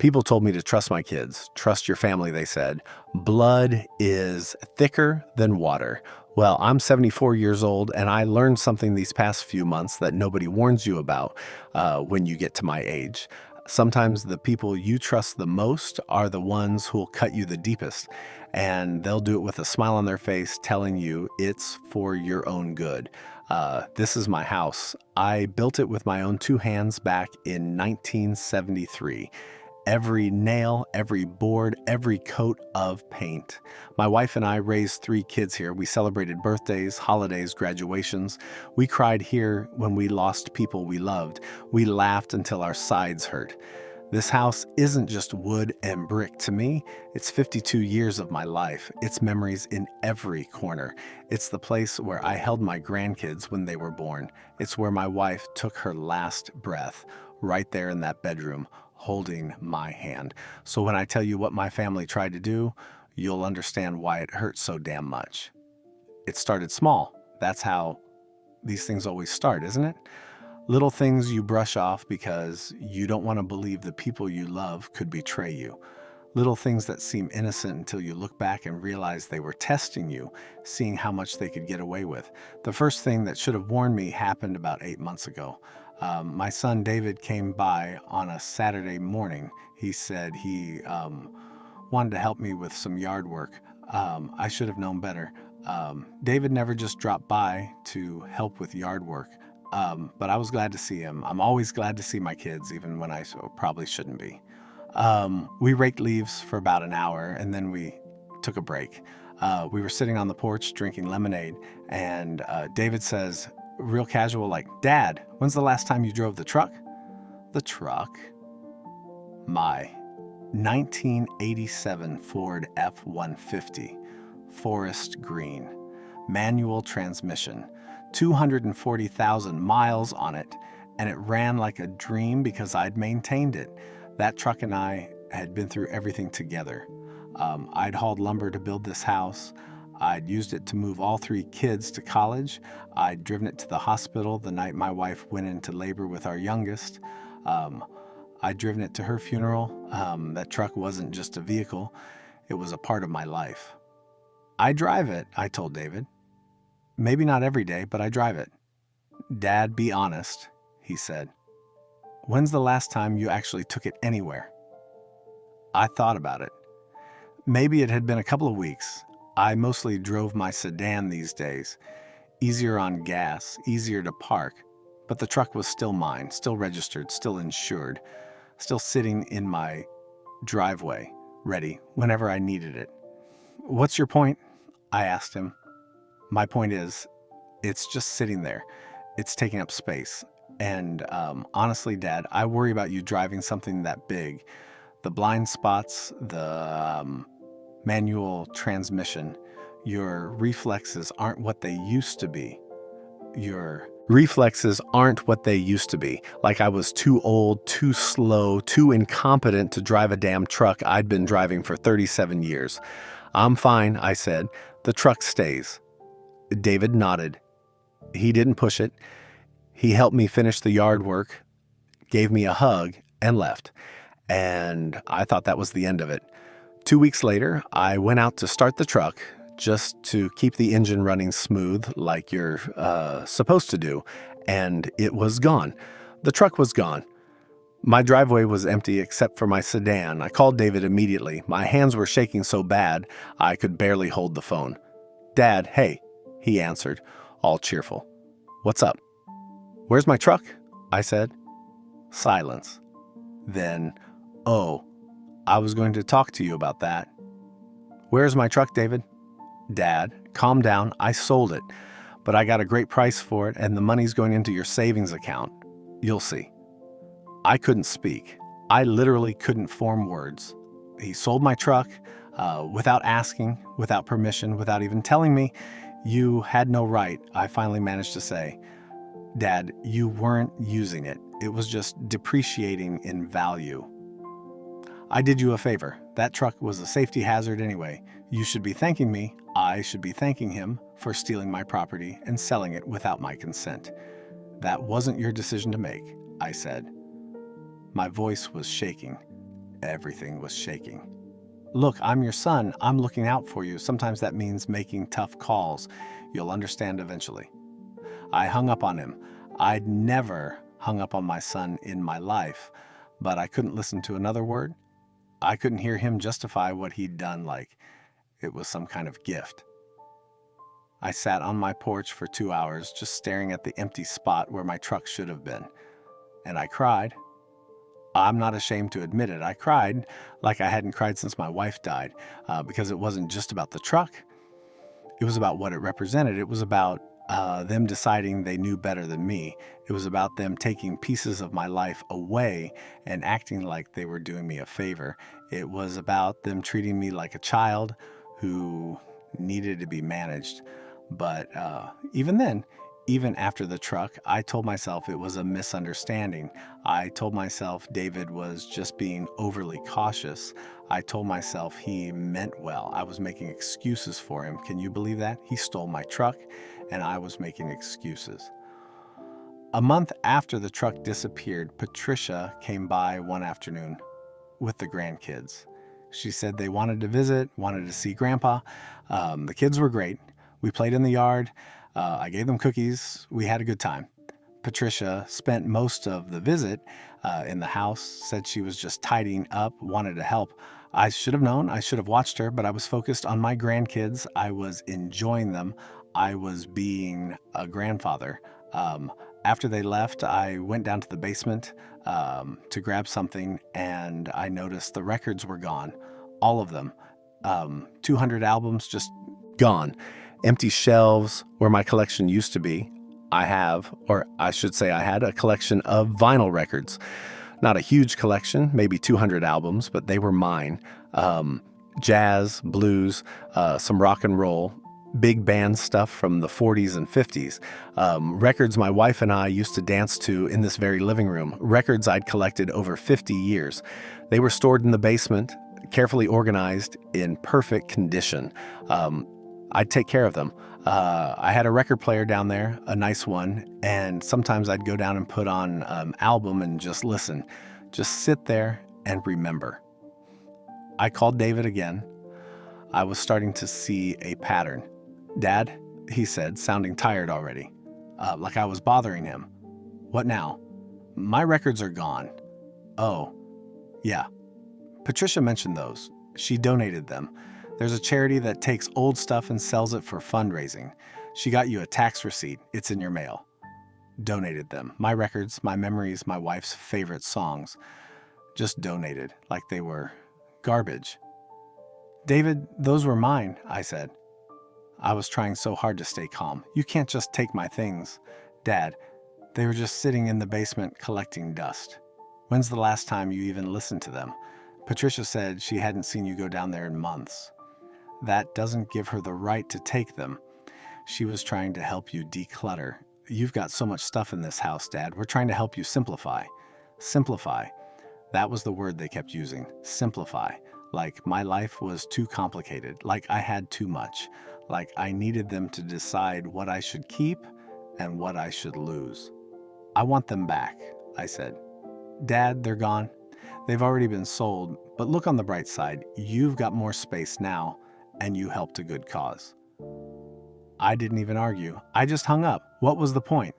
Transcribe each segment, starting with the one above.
People told me to trust my kids. Trust your family, they said. Blood is thicker than water. Well, I'm 74 years old, and I learned something these past few months that nobody warns you about when you get to my age. Sometimes the people you trust the most are the ones who'll cut you the deepest, and they'll do it with a smile on their face telling you it's for your own good. This is my house. I built it with my own two hands back in 1973. Every nail, every board, every coat of paint. My wife and I raised 3 kids here. We celebrated birthdays, holidays, graduations. We cried here when we lost people we loved. We laughed until our sides hurt. This house isn't just wood and brick to me. It's 52 years of my life. It's memories in every corner. It's the place where I held my grandkids when they were born. It's where my wife took her last breath, right there in that bedroom, holding my hand. So when I tell you what my family tried to do, you'll understand why it hurts so damn much. It started small. That's how these things always start, isn't it? Little things you brush off because you don't want to believe the people you love could betray you. Little things that seem innocent until you look back and realize they were testing you, seeing how much they could get away with. The first thing that should have warned me happened about 8 months ago. My son David came by on a Saturday morning. He said he wanted to help me with some yard work. I should have known better. David never just dropped by to help with yard work, but I was glad to see him. I'm always glad to see my kids, even when I probably shouldn't be. We raked leaves for about an hour, and then we took a break. We were sitting on the porch drinking lemonade, and David says, real casual, like, "Dad, when's the last time you drove the truck?" The truck? My 1987 Ford F-150, forest green, manual transmission, 240,000 miles on it, and it ran like a dream because I'd maintained it. That truck and I had been through everything together. I'd hauled lumber to build this house. I'd used it to move all 3 kids to college. I'd driven it to the hospital the night my wife went into labor with our youngest. I'd driven it to her funeral. That truck wasn't just a vehicle. It was a part of my life. I drive it, I told David. Maybe not every day, but I drive it. "Dad, be honest," he said. "When's the last time you actually took it anywhere?" I thought about it. Maybe it had been a couple of weeks. I mostly drove my sedan these days. Easier on gas, easier to park. But the truck was still mine, still registered, still insured, still sitting in my driveway, ready whenever I needed it. "What's your point?" I asked him. "My point is, it's just sitting there. It's taking up space. And honestly, Dad, I worry about you driving something that big. The blind spots, the manual transmission, your reflexes aren't what they used to be. Your reflexes aren't what they used to be. Like I was too old, too slow, too incompetent to drive a damn truck I'd been driving for 37 years. I'm fine, I said. The truck stays." David nodded. He didn't push it. He helped me finish the yard work, gave me a hug, and left. And I thought that was the end of it. 2 weeks later, I went out to start the truck just to keep the engine running smooth like you're supposed to do, and it was gone. The truck was gone. My driveway was empty except for my sedan. I called David immediately. My hands were shaking so bad I could barely hold the phone. "Dad, hey," he answered, all cheerful. "What's up?" "Where's my truck?" I said. Silence. Then, "Oh, I was going to talk to you about that." "Where's my truck, David?" "Dad, calm down. I sold it, but I got a great price for it, and the money's going into your savings account. You'll see." I couldn't speak. I literally couldn't form words. He sold my truck without asking, without permission, without even telling me. "You had no right," I finally managed to say. "Dad, you weren't using it. It was just depreciating in value. I did you a favor. That truck was a safety hazard anyway. You should be thanking me. I should be thanking him for stealing my property and selling it without my consent. That wasn't your decision to make," I said. My voice was shaking. Everything was shaking. Look, I'm your son. I'm looking out for you. Sometimes that means making tough calls. You'll understand eventually. I hung up on him. I'd never hung up on my son in my life, but I couldn't listen to another word. I couldn't hear him justify what he'd done like it was some kind of gift. I sat on my porch for 2 hours, just staring at the empty spot where my truck should have been. And I cried. I'm not ashamed to admit it. I cried like I hadn't cried since my wife died, because it wasn't just about the truck. It was about what it represented. It was about them deciding they knew better than me. It was about them taking pieces of my life away and acting like they were doing me a favor. It was about them treating me like a child who needed to be managed. But even then, even after the truck, I told myself it was a misunderstanding. I told myself David was just being overly cautious. I told myself he meant well. I was making excuses for him. Can you believe that? He stole my truck, and I was making excuses. A month after the truck disappeared, Patricia came by one afternoon with the grandkids. She said they wanted to visit, wanted to see Grandpa. The kids were great. We played in the yard. I gave them cookies. We had a good time. Patricia spent most of the visit in the house, said she was just tidying up, wanted to help. I should have known. I should have watched her, but I was focused on my grandkids. I was enjoying them. I was being a grandfather. After they left, I went down to the basement to grab something, and I noticed the records were gone. All of them. 200 albums just gone. Empty shelves where my collection used to be. I have, or I should say I had, a collection of vinyl records. Not a huge collection, maybe 200 albums, but they were mine. Jazz, blues, some rock and roll, big band stuff from the 40s and 50s. Records my wife and I used to dance to in this very living room. Records I'd collected over 50 years. They were stored in the basement, carefully organized, in perfect condition. I'd take care of them. I had a record player down there, a nice one, and sometimes I'd go down and put on an album and just listen. Just sit there and remember. I called David again. I was starting to see a pattern. "Dad," he said, sounding tired already, like I was bothering him. "What now?" "My records are gone." "Oh, yeah." Patricia mentioned those. She donated them. There's a charity that takes old stuff and sells it for fundraising. She got you a tax receipt. It's in your mail. Donated them. My records, my memories, my wife's favorite songs. Just donated, like they were garbage. "David, those were mine," I said. I was trying so hard to stay calm. "You can't just take my things." "Dad, they were just sitting in the basement collecting dust. When's the last time you even listened to them?" Patricia said she hadn't seen you go down there in months. That doesn't give her the right to take them. She was trying to help you declutter. "You've got so much stuff in this house, Dad. We're trying to help you simplify." Simplify. That was the word they kept using. Simplify. Like my life was too complicated. Like I had too much. Like I needed them to decide what I should keep and what I should lose. "I want them back," I said. "Dad, they're gone. They've already been sold. But look on the bright side. You've got more space now, and you helped a good cause." I didn't even argue. I just hung up. What was the point?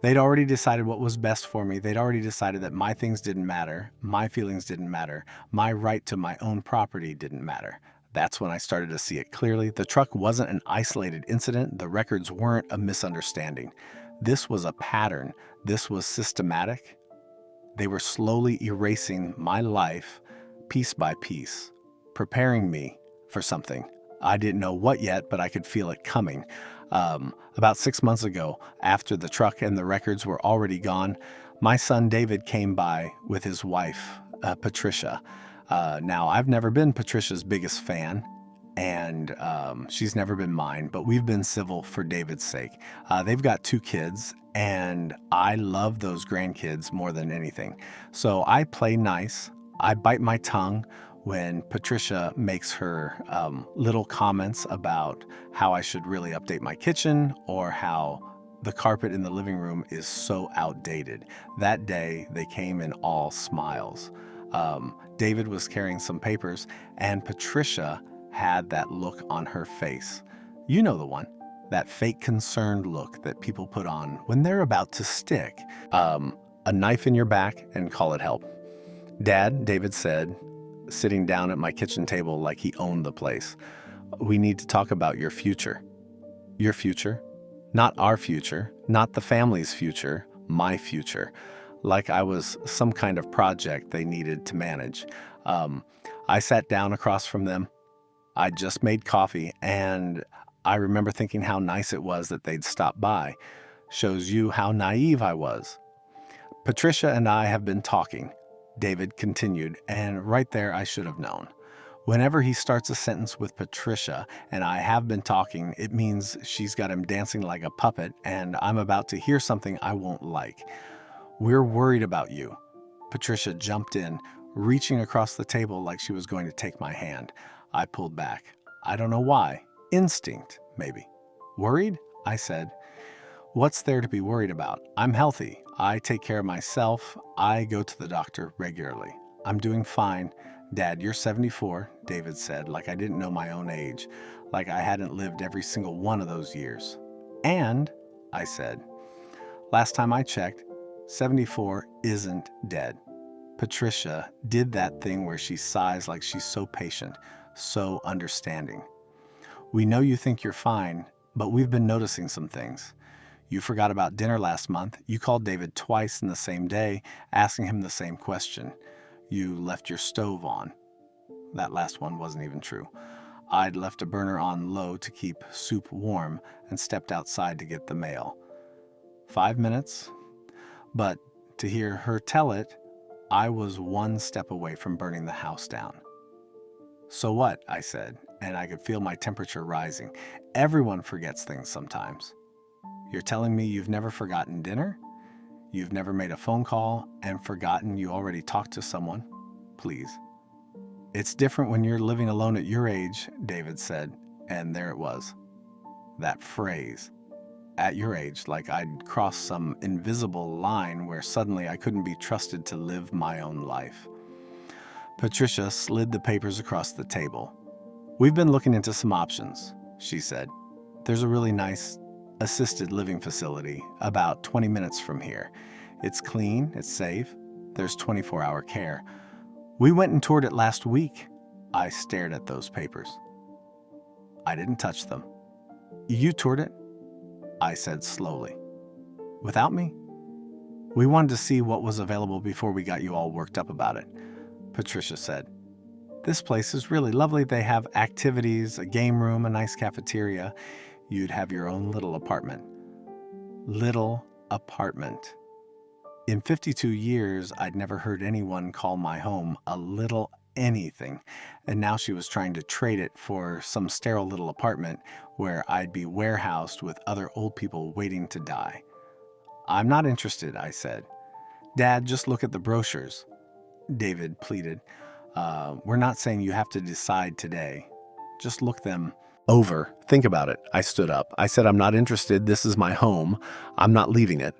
They'd already decided what was best for me. They'd already decided that my things didn't matter, my feelings didn't matter, my right to my own property didn't matter. That's when I started to see it clearly. The truck wasn't an isolated incident. The records weren't a misunderstanding. This was a pattern. This was systematic. They were slowly erasing my life piece by piece, preparing me for something. I didn't know what yet, but I could feel it coming. About 6 months ago, after the truck and the records were already gone, my son David came by with his wife, Patricia. Now, I've never been Patricia's biggest fan, and she's never been mine, but we've been civil for David's sake. They've got 2 kids, and I love those grandkids more than anything. So I play nice. I bite my tongue when Patricia makes her little comments about how I should really update my kitchen or how the carpet in the living room is so outdated. That day, they came in all smiles. David was carrying some papers, and Patricia had that look on her face. You know the one. That fake concerned look that people put on when they're about to stick a knife in your back and call it help. Dad, David said, sitting down at my kitchen table like he owned the place, we need to talk about your future. Your future? Not our future, not the family's future, my future. Like I was some kind of project they needed to manage. I sat down across from them. I just made coffee, and I remember thinking how nice it was that they'd stop by. Shows you how naive I was. Patricia and I have been talking, David continued, and right there I should have known. Whenever he starts a sentence with Patricia and I have been talking, it means she's got him dancing like a puppet and I'm about to hear something I won't like. We're worried about you. Patricia jumped in, reaching across the table like she was going to take my hand. I pulled back. I don't know why. Instinct, maybe. Worried? I said. What's there to be worried about? I'm healthy. I take care of myself. I go to the doctor regularly. I'm doing fine. Dad, you're 74, David said, like I didn't know my own age, like I hadn't lived every single one of those years. And, I said, last time I checked, 74 isn't dead. Patricia did that thing where she sighs like she's so patient, so understanding. We know you think you're fine, but we've been noticing some things. You forgot about dinner last month. You called David twice in the same day, asking him the same question. You left your stove on. That last one wasn't even true. I'd left a burner on low to keep soup warm and stepped outside to get the mail. 5 minutes? But to hear her tell it, I was one step away from burning the house down. So what? I said, and I could feel my temperature rising. Everyone forgets things sometimes. You're telling me you've never forgotten dinner? You've never made a phone call and forgotten you already talked to someone? Please. It's different when you're living alone at your age, David said, and there it was. That phrase. At your age, like I'd crossed some invisible line where suddenly I couldn't be trusted to live my own life. Patricia slid the papers across the table. We've been looking into some options, she said. There's a really nice assisted living facility about 20 minutes from here. It's clean, it's safe, there's 24-hour care. We went and toured it last week. I stared at those papers. I didn't touch them. You toured it? I said slowly. Without me? We wanted to see what was available before we got you all worked up about it, Patricia said. This place is really lovely. They have activities, a game room, a nice cafeteria. You'd have your own little apartment. Little apartment. In 52 years, I'd never heard anyone call my home a little anything, and now she was trying to trade it for some sterile little apartment where I'd be warehoused with other old people waiting to die. I'm not interested, I said. Dad, just look at the brochures, David pleaded. We're not saying you have to decide today. Just look them over. Think about it. I stood up. I said, I'm not interested. This is my home. I'm not leaving it.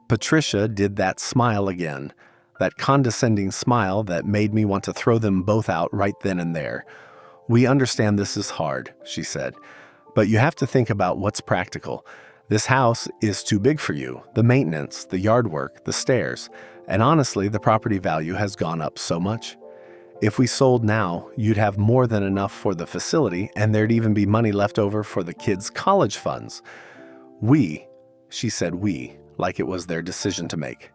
Patricia did that smile again, that condescending smile that made me want to throw them both out right then and there. We understand this is hard, she said, but you have to think about what's practical. This house is too big for you. The maintenance, the yard work, the stairs, and honestly, the property value has gone up so much. If we sold now, you'd have more than enough for the facility, and there'd even be money left over for the kids' college funds. She said we, like it was their decision to make.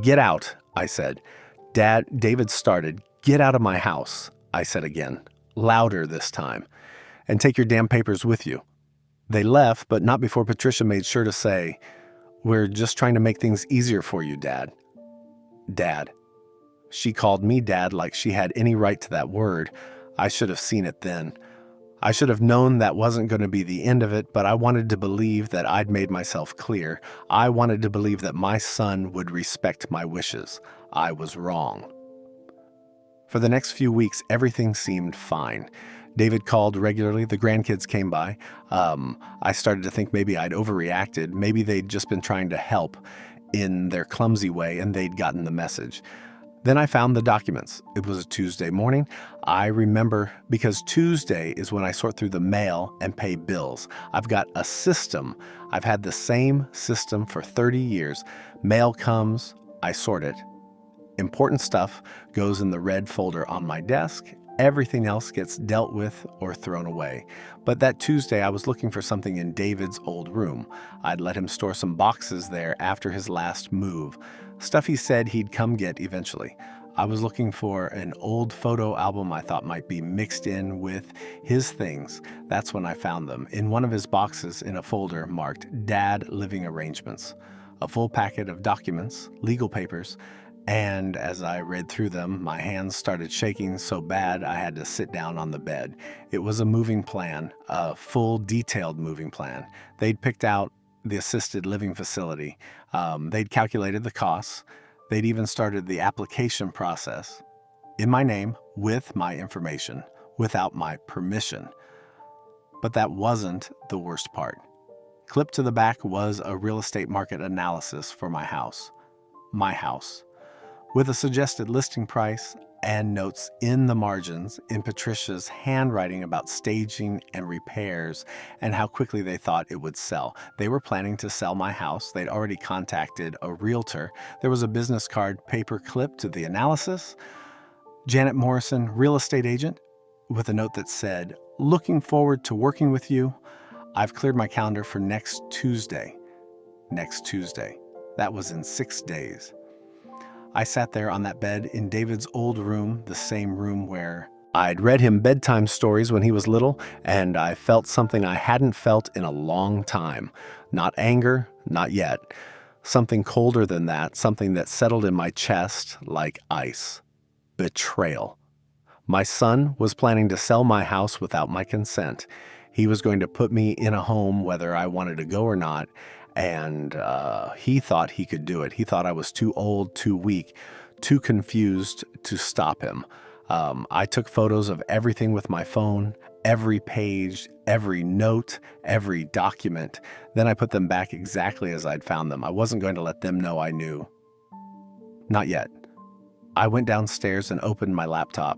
Get out, I said. David started. Get out of my house, I said again, louder this time, and take your damn papers with you. They left, but not before Patricia made sure to say, we're just trying to make things easier for you, Dad. Dad. She called me Dad like she had any right to that word. I should have seen it then. I should have known that wasn't going to be the end of it, but I wanted to believe that I'd made myself clear. I wanted to believe that my son would respect my wishes. I was wrong. For the next few weeks, everything seemed fine. David called regularly. The grandkids came by. I started to think maybe I'd overreacted. Maybe they'd just been trying to help in their clumsy way and they'd gotten the message. Then I found the documents. It was a Tuesday morning. I remember because Tuesday is when I sort through the mail and pay bills. I've got a system. I've had the same system for 30 years. Mail comes, I sort it. Important stuff goes in the red folder on my desk. Everything else gets dealt with or thrown away. But that Tuesday, I was looking for something in David's old room. I'd let him store some boxes there after his last move. Stuff he said he'd come get eventually. I was looking for an old photo album I thought might be mixed in with his things. That's when I found them, in one of his boxes in a folder marked Dad Living Arrangements. A full packet of documents, legal papers, and as I read through them, my hands started shaking so bad I had to sit down on the bed. It was a moving plan, a full detailed moving plan. They'd picked out the assisted living facility. They'd calculated the costs. They'd even started the application process in my name, with my information, without my permission. But that wasn't the worst part. Clipped to the back was a real estate market analysis for my house. My house. With a suggested listing price and notes in the margins in Patricia's handwriting about staging and repairs and how quickly they thought it would sell. They were planning to sell my house. They'd already contacted a realtor. There was a business card paper clip to the analysis. Janet Morrison, real estate agent, with a note that said, "Looking forward to working with you. I've cleared my calendar for next Tuesday." Next Tuesday. That was in 6 days. I sat there on that bed in David's old room, the same room where I'd read him bedtime stories when he was little, and I felt something I hadn't felt in a long time. Not anger, not yet. Something colder than that, something that settled in my chest like ice. Betrayal. My son was planning to sell my house without my consent. He was going to put me in a home whether I wanted to go or not, and he thought he could do it. He thought I was too old, too weak, too confused to stop him. I took photos of everything with my phone, every page, every note, every document. Then I put them back exactly as I'd found them. I wasn't going to let them know I knew. Not yet. I went downstairs and opened my laptop.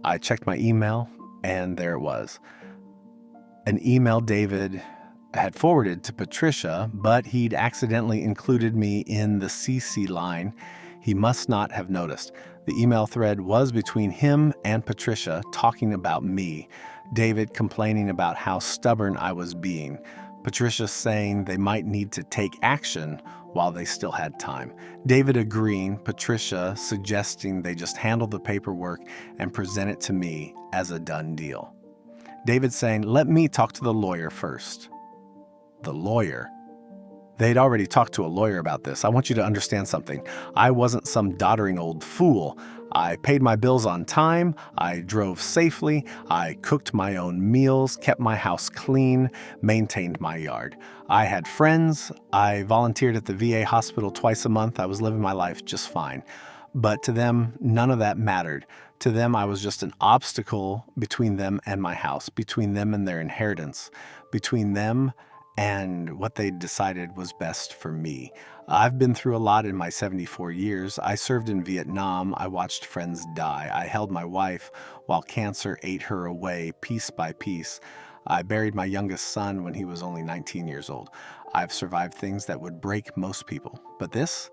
I checked my email, and there it was. An email David had forwarded to Patricia, but he'd accidentally included me in the CC line. He must not have noticed. The email thread was between him and Patricia talking about me, David complaining about how stubborn I was being, Patricia saying they might need to take action while they still had time, David agreeing, Patricia suggesting they just handle the paperwork and present it to me as a done deal. David saying, "Let me talk to the lawyer first." The lawyer. They'd already talked to a lawyer about this. I want you to understand something. I wasn't some doddering old fool. I paid my bills on time. I drove safely. I cooked my own meals, kept my house clean, maintained my yard. I had friends. I volunteered at the VA hospital twice a month. I was living my life just fine. But to them, none of that mattered. To them, I was just an obstacle between them and my house, between them and their inheritance, between them and what they decided was best for me. I've been through a lot in my 74 years. I served in Vietnam. I watched friends die. I held my wife while cancer ate her away piece by piece. I buried my youngest son when he was only 19 years old. I've survived things that would break most people. But this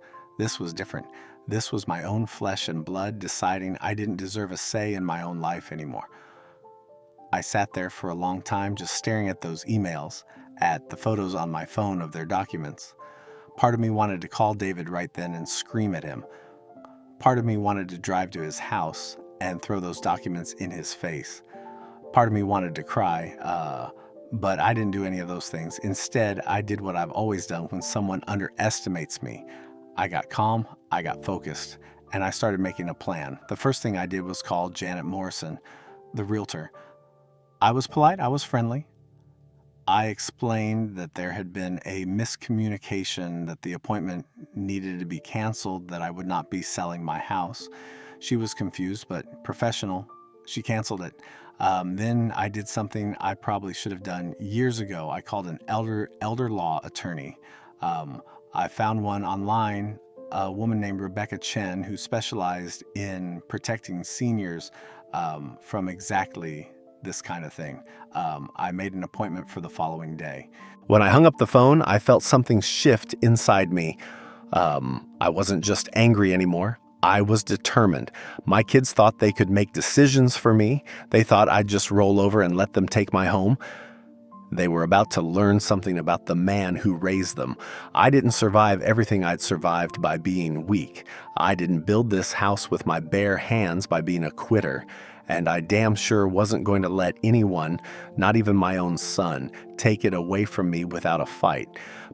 was different. This was my own flesh and blood deciding I didn't deserve a say in my own life anymore. I sat there for a long time just staring at those emails, at the photos on my phone of their documents. Part of me wanted to call David right then and scream at him. Part of me wanted to drive to his house and throw those documents in his face. Part of me wanted to cry, but I didn't do any of those things. Instead, I did what I've always done when someone underestimates me. I got calm, I got focused, and I started making a plan. The first thing I did was call Janet Morrison, the realtor. I was polite, I was friendly. I explained that there had been a miscommunication, that the appointment needed to be canceled, that I would not be selling my house. She was confused, but professional. She canceled it. Then I did something I probably should have done years ago. I called an elder law attorney. I found one online a woman named Rebecca Chen who specialized in protecting seniors from exactly this kind of thing. I made an appointment for the following day. When I hung up the phone, I felt something shift inside me. I wasn't just angry anymore. I was determined. My kids thought they could make decisions for me. They thought I'd just roll over and let them take my home. They were about to learn something about the man who raised them. I didn't survive everything I'd survived by being weak. I didn't build this house with my bare hands by being a quitter. And I damn sure wasn't going to let anyone, not even my own son, take it away from me without a fight.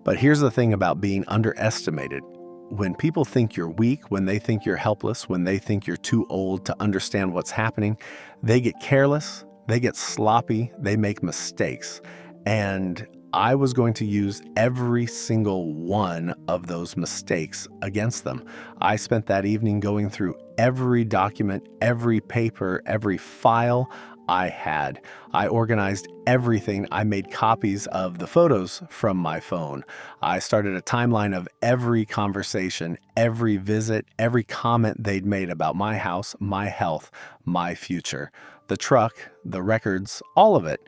But here's the thing about being underestimated. When people think you're weak, when they think you're helpless, when they think you're too old to understand what's happening, they get careless, they get sloppy, they make mistakes. And I was going to use every single one of those mistakes against them. I spent that evening going through every document, every paper, every file I had. I organized everything. I made copies of the photos from my phone. I started a timeline of every conversation, every visit, every comment they'd made about my house, my health, my future. The truck, the records, all of it.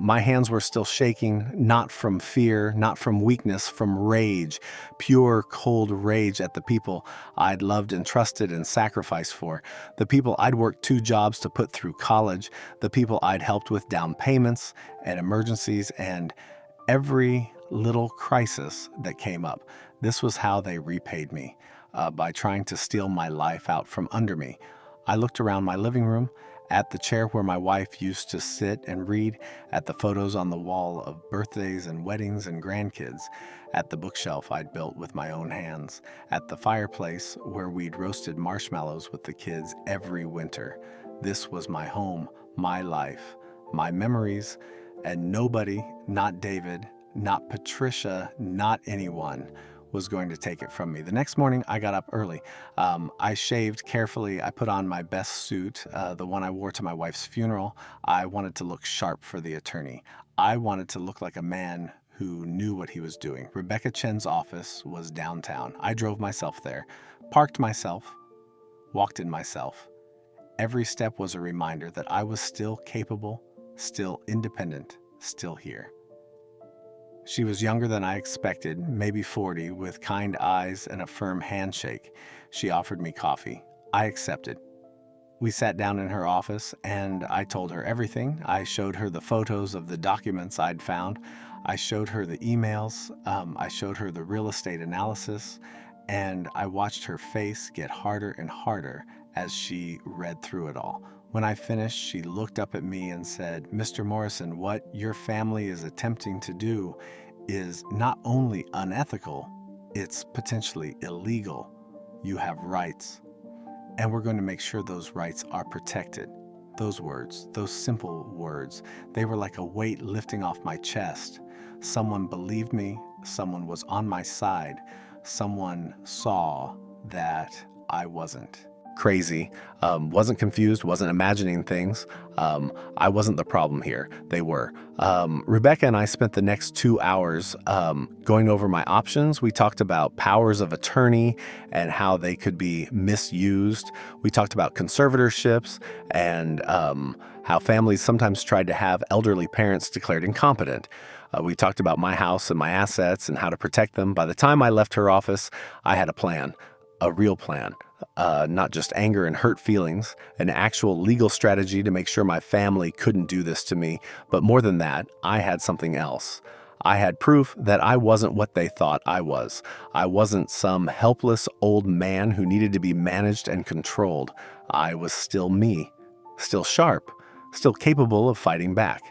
My hands were still shaking, not from fear, not from weakness, from rage, pure, cold rage at the people I'd loved and trusted and sacrificed for, the people I'd worked 2 jobs to put through college, the people I'd helped with down payments and emergencies and every little crisis that came up. This was how they repaid me, by trying to steal my life out from under me. I looked around my living room, at the chair where my wife used to sit and read, at the photos on the wall of birthdays and weddings and grandkids, at the bookshelf I'd built with my own hands, at the fireplace where we'd roasted marshmallows with the kids every winter. This was my home, my life, my memories, and nobody, not David, not Patricia, not anyone, was going to take it from me. The next morning, I got up early. I shaved carefully. I put on my best suit, the one I wore to my wife's funeral. I wanted to look sharp for the attorney. I wanted to look like a man who knew what he was doing. Rebecca Chen's office was downtown. I drove myself there, parked myself, walked in myself. Every step was a reminder that I was still capable, still independent, still here. She was younger than I expected, maybe 40, with kind eyes and a firm handshake. She offered me coffee. I accepted. We sat down in her office, and I told her everything. I showed her the photos of the documents I'd found. I showed her the emails. I showed her the real estate analysis, and I watched her face get harder and harder as she read through it all. When I finished, she looked up at me and said, "Mr. Morrison, what your family is attempting to do is not only unethical, it's potentially illegal. You have rights, and we're going to make sure those rights are protected." Those words, those simple words, they were like a weight lifting off my chest. Someone believed me, someone was on my side, someone saw that I wasn't crazy, wasn't confused, wasn't imagining things. I wasn't the problem here. They were. Rebecca and I spent the next 2 hours going over my options. We talked about powers of attorney and how they could be misused. We talked about conservatorships and how families sometimes tried to have elderly parents declared incompetent. We talked about my house and my assets and how to protect them. By the time I left her office, I had a plan, a real plan. Not just anger and hurt feelings, an actual legal strategy to make sure my family couldn't do this to me. But more than that, I had something else. I had proof that I wasn't what they thought I was. I wasn't some helpless old man who needed to be managed and controlled. I was still me, still sharp, still capable of fighting back.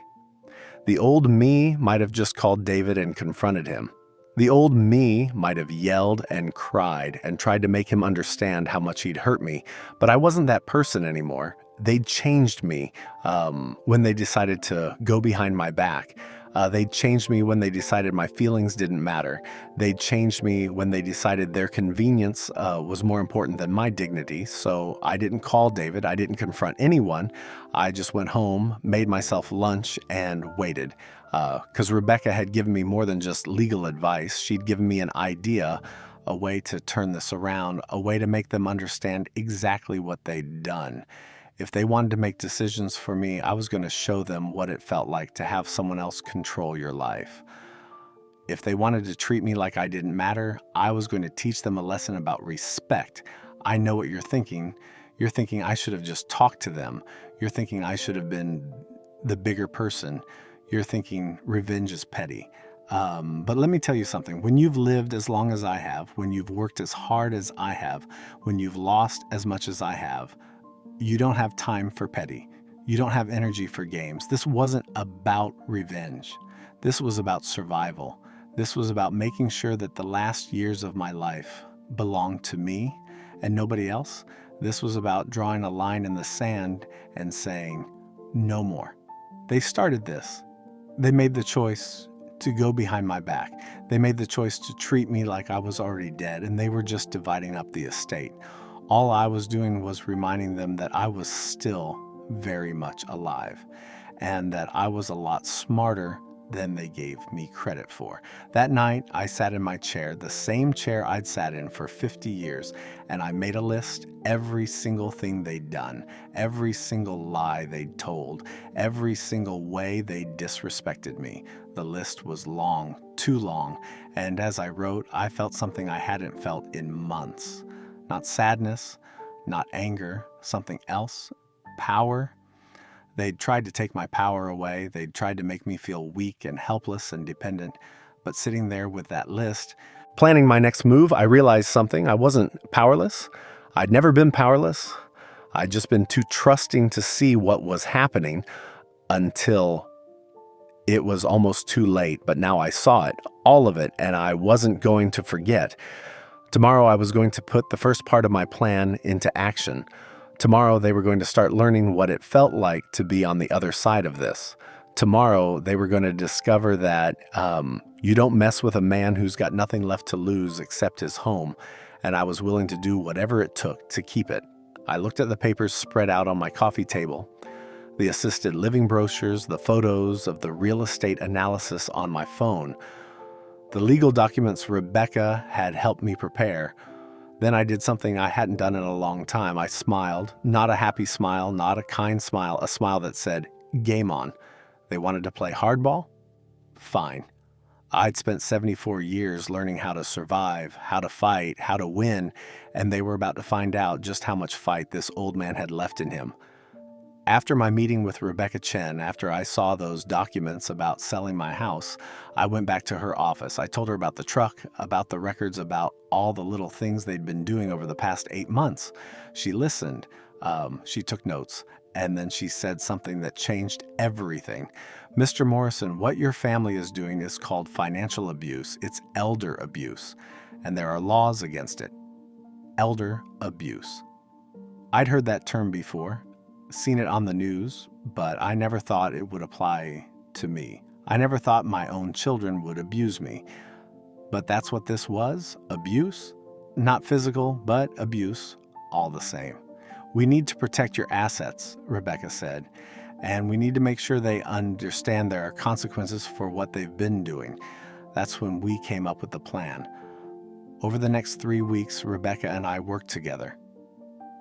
The old me might have just called David and confronted him. The old me might have yelled and cried and tried to make him understand how much he'd hurt me, but I wasn't that person anymore. They'd changed me when they decided to go behind my back. They'd changed me when they decided my feelings didn't matter. They'd changed me when they decided their convenience was more important than my dignity. So I didn't call David. I didn't confront anyone. I just went home, made myself lunch, and waited. Because Rebecca had given me more than just legal advice. She'd given me an idea a way to turn this around, a way to make them understand exactly what they'd done. If they wanted to make decisions for me, I was going to show them what it felt like to have someone else control your life. If they wanted to treat me like I didn't matter, I was going to teach them a lesson about respect. I know what you're thinking. You're thinking I should have just talked to them. You're thinking I should have been the bigger person. You're thinking revenge is petty. But let me tell you something. When you've lived as long as I have, when you've worked as hard as I have, when you've lost as much as I have, you don't have time for petty. You don't have energy for games. This wasn't about revenge. This was about survival. This was about making sure that the last years of my life belonged to me and nobody else. This was about drawing a line in the sand and saying, no more. They started this. They made the choice to go behind my back. They made the choice to treat me like I was already dead, and they were just dividing up the estate. All I was doing was reminding them that I was still very much alive and that I was a lot smarter than they gave me credit for. That night, I sat in my chair, the same chair I'd sat in for 50 years, and I made a list, every single thing they'd done, every single lie they'd told, every single way they disrespected me. The list was long, too long, and as I wrote, I felt something I hadn't felt in months. Not sadness, not anger, something else, power. They'd tried to take my power away. They'd tried to make me feel weak and helpless and dependent. But sitting there with that list, planning my next move, I realized something. I wasn't powerless. I'd never been powerless. I'd just been too trusting to see what was happening until it was almost too late. But now I saw it, all of it, and I wasn't going to forget. Tomorrow I was going to put the first part of my plan into action. Tomorrow they were going to start learning what it felt like to be on the other side of this. Tomorrow they were going to discover that you don't mess with a man who's got nothing left to lose except his home, and I was willing to do whatever it took to keep it. I looked at the papers spread out on my coffee table, the assisted living brochures, the photos of the real estate analysis on my phone, the legal documents Rebecca had helped me prepare. Then I did something I hadn't done in a long time. I smiled, not a happy smile, not a kind smile, a smile that said, game on. They wanted to play hardball? Fine. I'd spent 74 years learning how to survive, how to fight, how to win, and they were about to find out just how much fight this old man had left in him. After my meeting with Rebecca Chen, after I saw those documents about selling my house, I went back to her office. I told her about the truck, about the records, about all the little things they'd been doing over the past 8 months. She listened. She took notes. And then she said something that changed everything. Mr. Morrison, what your family is doing is called financial abuse. It's elder abuse. And there are laws against it. Elder abuse. I'd heard that term before, seen it on the news, but I never thought it would apply to me. I never thought my own children would abuse me. But that's what this was, abuse. Not physical, but abuse, all the same. We need to protect your assets, Rebecca said, and we need to make sure they understand there are consequences for what they've been doing. That's when we came up with the plan. Over the next 3 weeks, Rebecca and I worked together.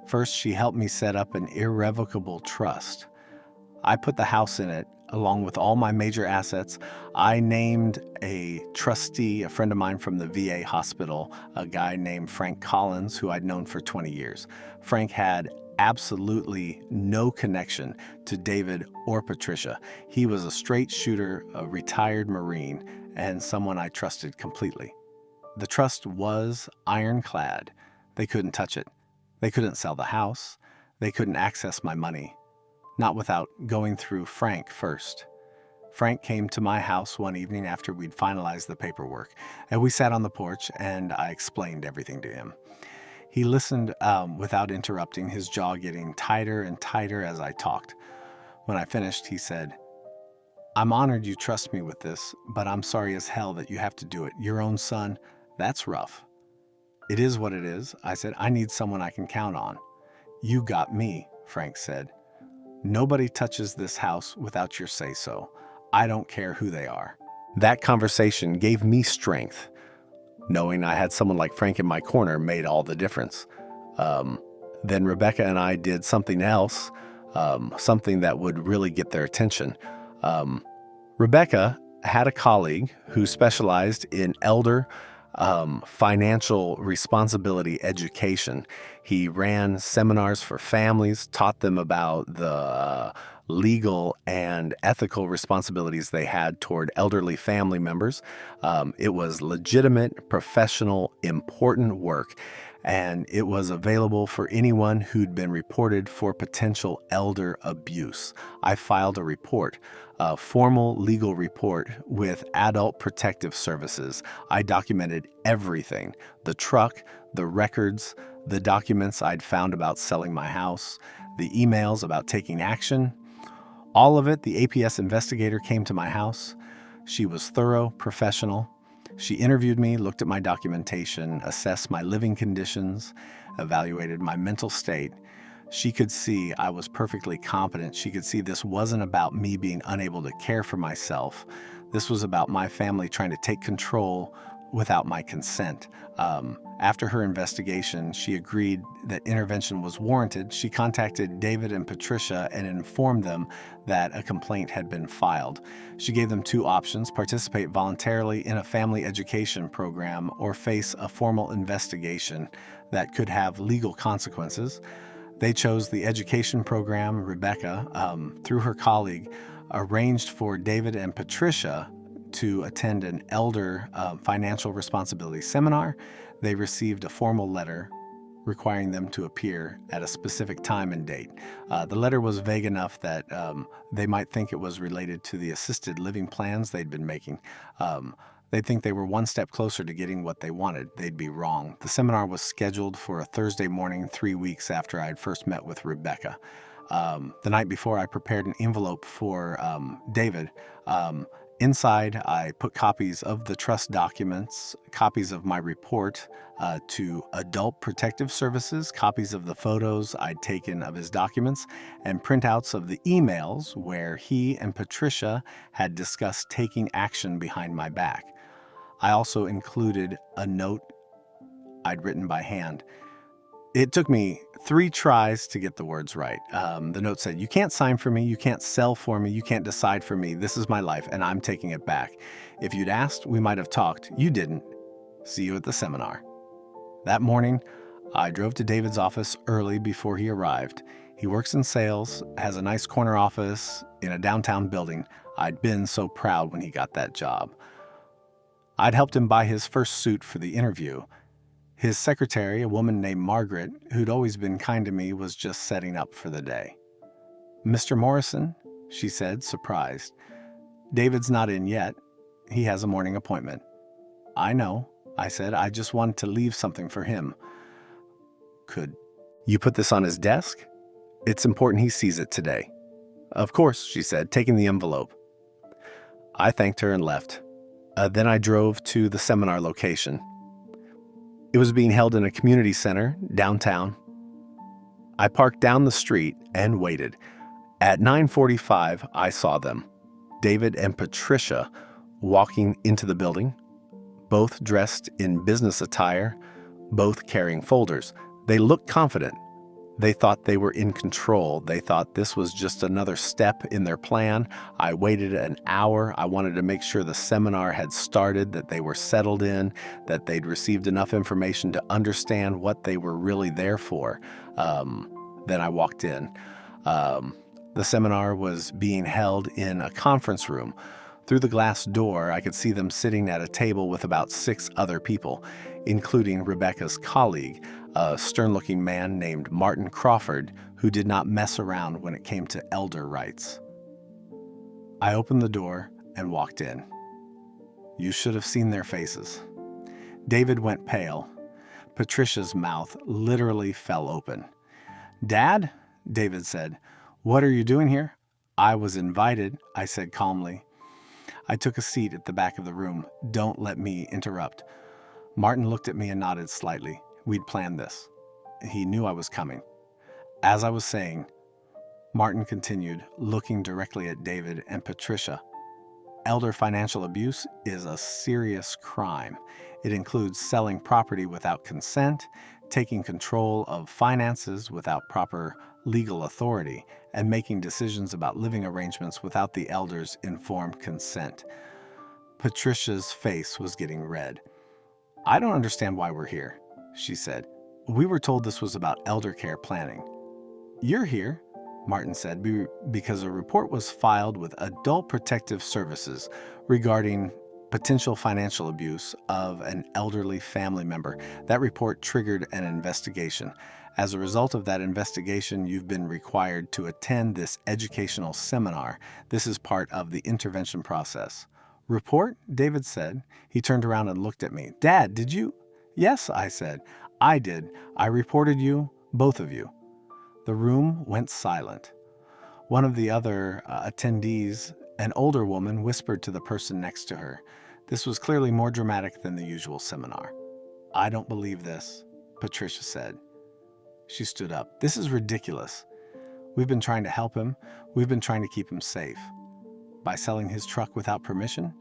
First, she helped me set up an irrevocable trust. I put the house in it, along with all my major assets. I named a trustee, a friend of mine from the VA hospital, a guy named Frank Collins, who I'd known for 20 years. Frank had absolutely no connection to David or Patricia. He was a straight shooter, a retired Marine, and someone I trusted completely. The trust was ironclad. They couldn't touch it. They couldn't sell the house. They couldn't access my money. Not without going through Frank first. Frank came to my house one evening after we'd finalized the paperwork, and we sat on the porch and I explained everything to him. He listened without interrupting, his jaw getting tighter and tighter as I talked. When I finished, he said, "I'm honored you trust me with this, but I'm sorry as hell that you have to do it. Your own son, that's rough." "It is what it is," I said. "I need someone I can count on." "You got me," Frank said. "Nobody touches this house without your say-so. I don't care who they are." That conversation gave me strength. Knowing I had someone like Frank in my corner made all the difference. Then Rebecca and I did something else, something that would really get their attention. Rebecca had a colleague who specialized in elder financial responsibility education. He ran seminars for families, taught them about the legal and ethical responsibilities they had toward elderly family members. It was legitimate, professional, important work, and it was available for anyone who'd been reported for potential elder abuse. I filed a report, a formal legal report with Adult Protective Services. I documented everything: the truck, the records, the documents I'd found about selling my house, the emails about taking action. All of it. The APS investigator came to my house. She was thorough, professional. She interviewed me, looked at my documentation, assessed my living conditions, evaluated my mental state. She could see I was perfectly competent. She could see this wasn't about me being unable to care for myself. This was about my family trying to take control without my consent. After her investigation, she agreed that intervention was warranted. She contacted David and Patricia and informed them that a complaint had been filed. She gave them two options: participate voluntarily in a family education program or face a formal investigation that could have legal consequences. They chose the education program. Rebecca, through her colleague, arranged for David and Patricia to attend an elder financial responsibility seminar. They received a formal letter requiring them to appear at a specific time and date. The letter was vague enough that they might think it was related to the assisted living plans they'd been making. They'd think they were one step closer to getting what they wanted. They'd be wrong. The seminar was scheduled for a Thursday morning 3 weeks after I had first met with Rebecca. The night before, I prepared an envelope for David. Inside, I put copies of the trust documents, copies of my report to Adult Protective Services, copies of the photos I'd taken of his documents, and printouts of the emails where he and Patricia had discussed taking action behind my back. I also included a note I'd written by hand. It took me 3 tries to get the words right. The note said, "You can't sign for me, you can't sell for me, you can't decide for me. This is my life, and I'm taking it back. If you'd asked, we might have talked. You didn't. See you at the seminar." That morning, I drove to David's office early before he arrived. He works in sales, has a nice corner office in a downtown building. I'd been so proud when he got that job. I'd helped him buy his first suit for the interview. His secretary, a woman named Margaret, who'd always been kind to me, was just setting up for the day. "Mr. Morrison," she said, surprised. "David's not in yet. He has a morning appointment." "I know," I said. "I just wanted to leave something for him." "Could you put this on his desk? It's important he sees it today." "Of course," she said, taking the envelope. I thanked her and left. Then I drove to the seminar location. It was being held in a community center downtown. I parked down the street and waited. At 9:45, I saw them, David and Patricia, walking into the building, both dressed in business attire, both carrying folders. They looked confident. They thought they were in control. They thought this was just another step in their plan. I waited an hour. I wanted to make sure the seminar had started, that they were settled in, that they'd received enough information to understand what they were really there for. Then I walked in. The seminar was being held in a conference room. Through the glass door, I could see them sitting at a table with about 6 other people, including Rebecca's colleague, a stern-looking man named Martin Crawford, who did not mess around when it came to elder rights. I opened the door and walked in. You should have seen their faces. David went pale. Patricia's mouth literally fell open. "Dad?" David said. "What are you doing here?" "I was invited," I said calmly. I took a seat at the back of the room. "Don't let me interrupt." Martin looked at me and nodded slightly. We'd planned this. He knew I was coming. As I was saying, Martin continued, looking directly at David and Patricia. elder financial abuse is a serious crime. It includes selling property without consent, taking control of finances without proper legal authority, and making decisions about living arrangements without the elder's informed consent. Patricia's face was getting red. "I don't understand why we're here," she said. "We were told this was about elder care planning." "You're here," Martin said, because a report was filed with Adult Protective Services regarding potential financial abuse of an elderly family member. That report triggered an investigation. As a result of that investigation, you've been required to attend this educational seminar. This is part of the intervention process. "Report?" David said. He turned around and looked at me. "Dad, did you?" "Yes," I said. "I did. I reported you, both of you." The room went silent. One of the other attendees, an older woman, whispered to the person next to her. This was clearly more dramatic than the usual seminar. "I don't believe this," Patricia said. She stood up. "This is ridiculous. We've been trying to help him. We've been trying to keep him safe." "By selling his truck without permission?"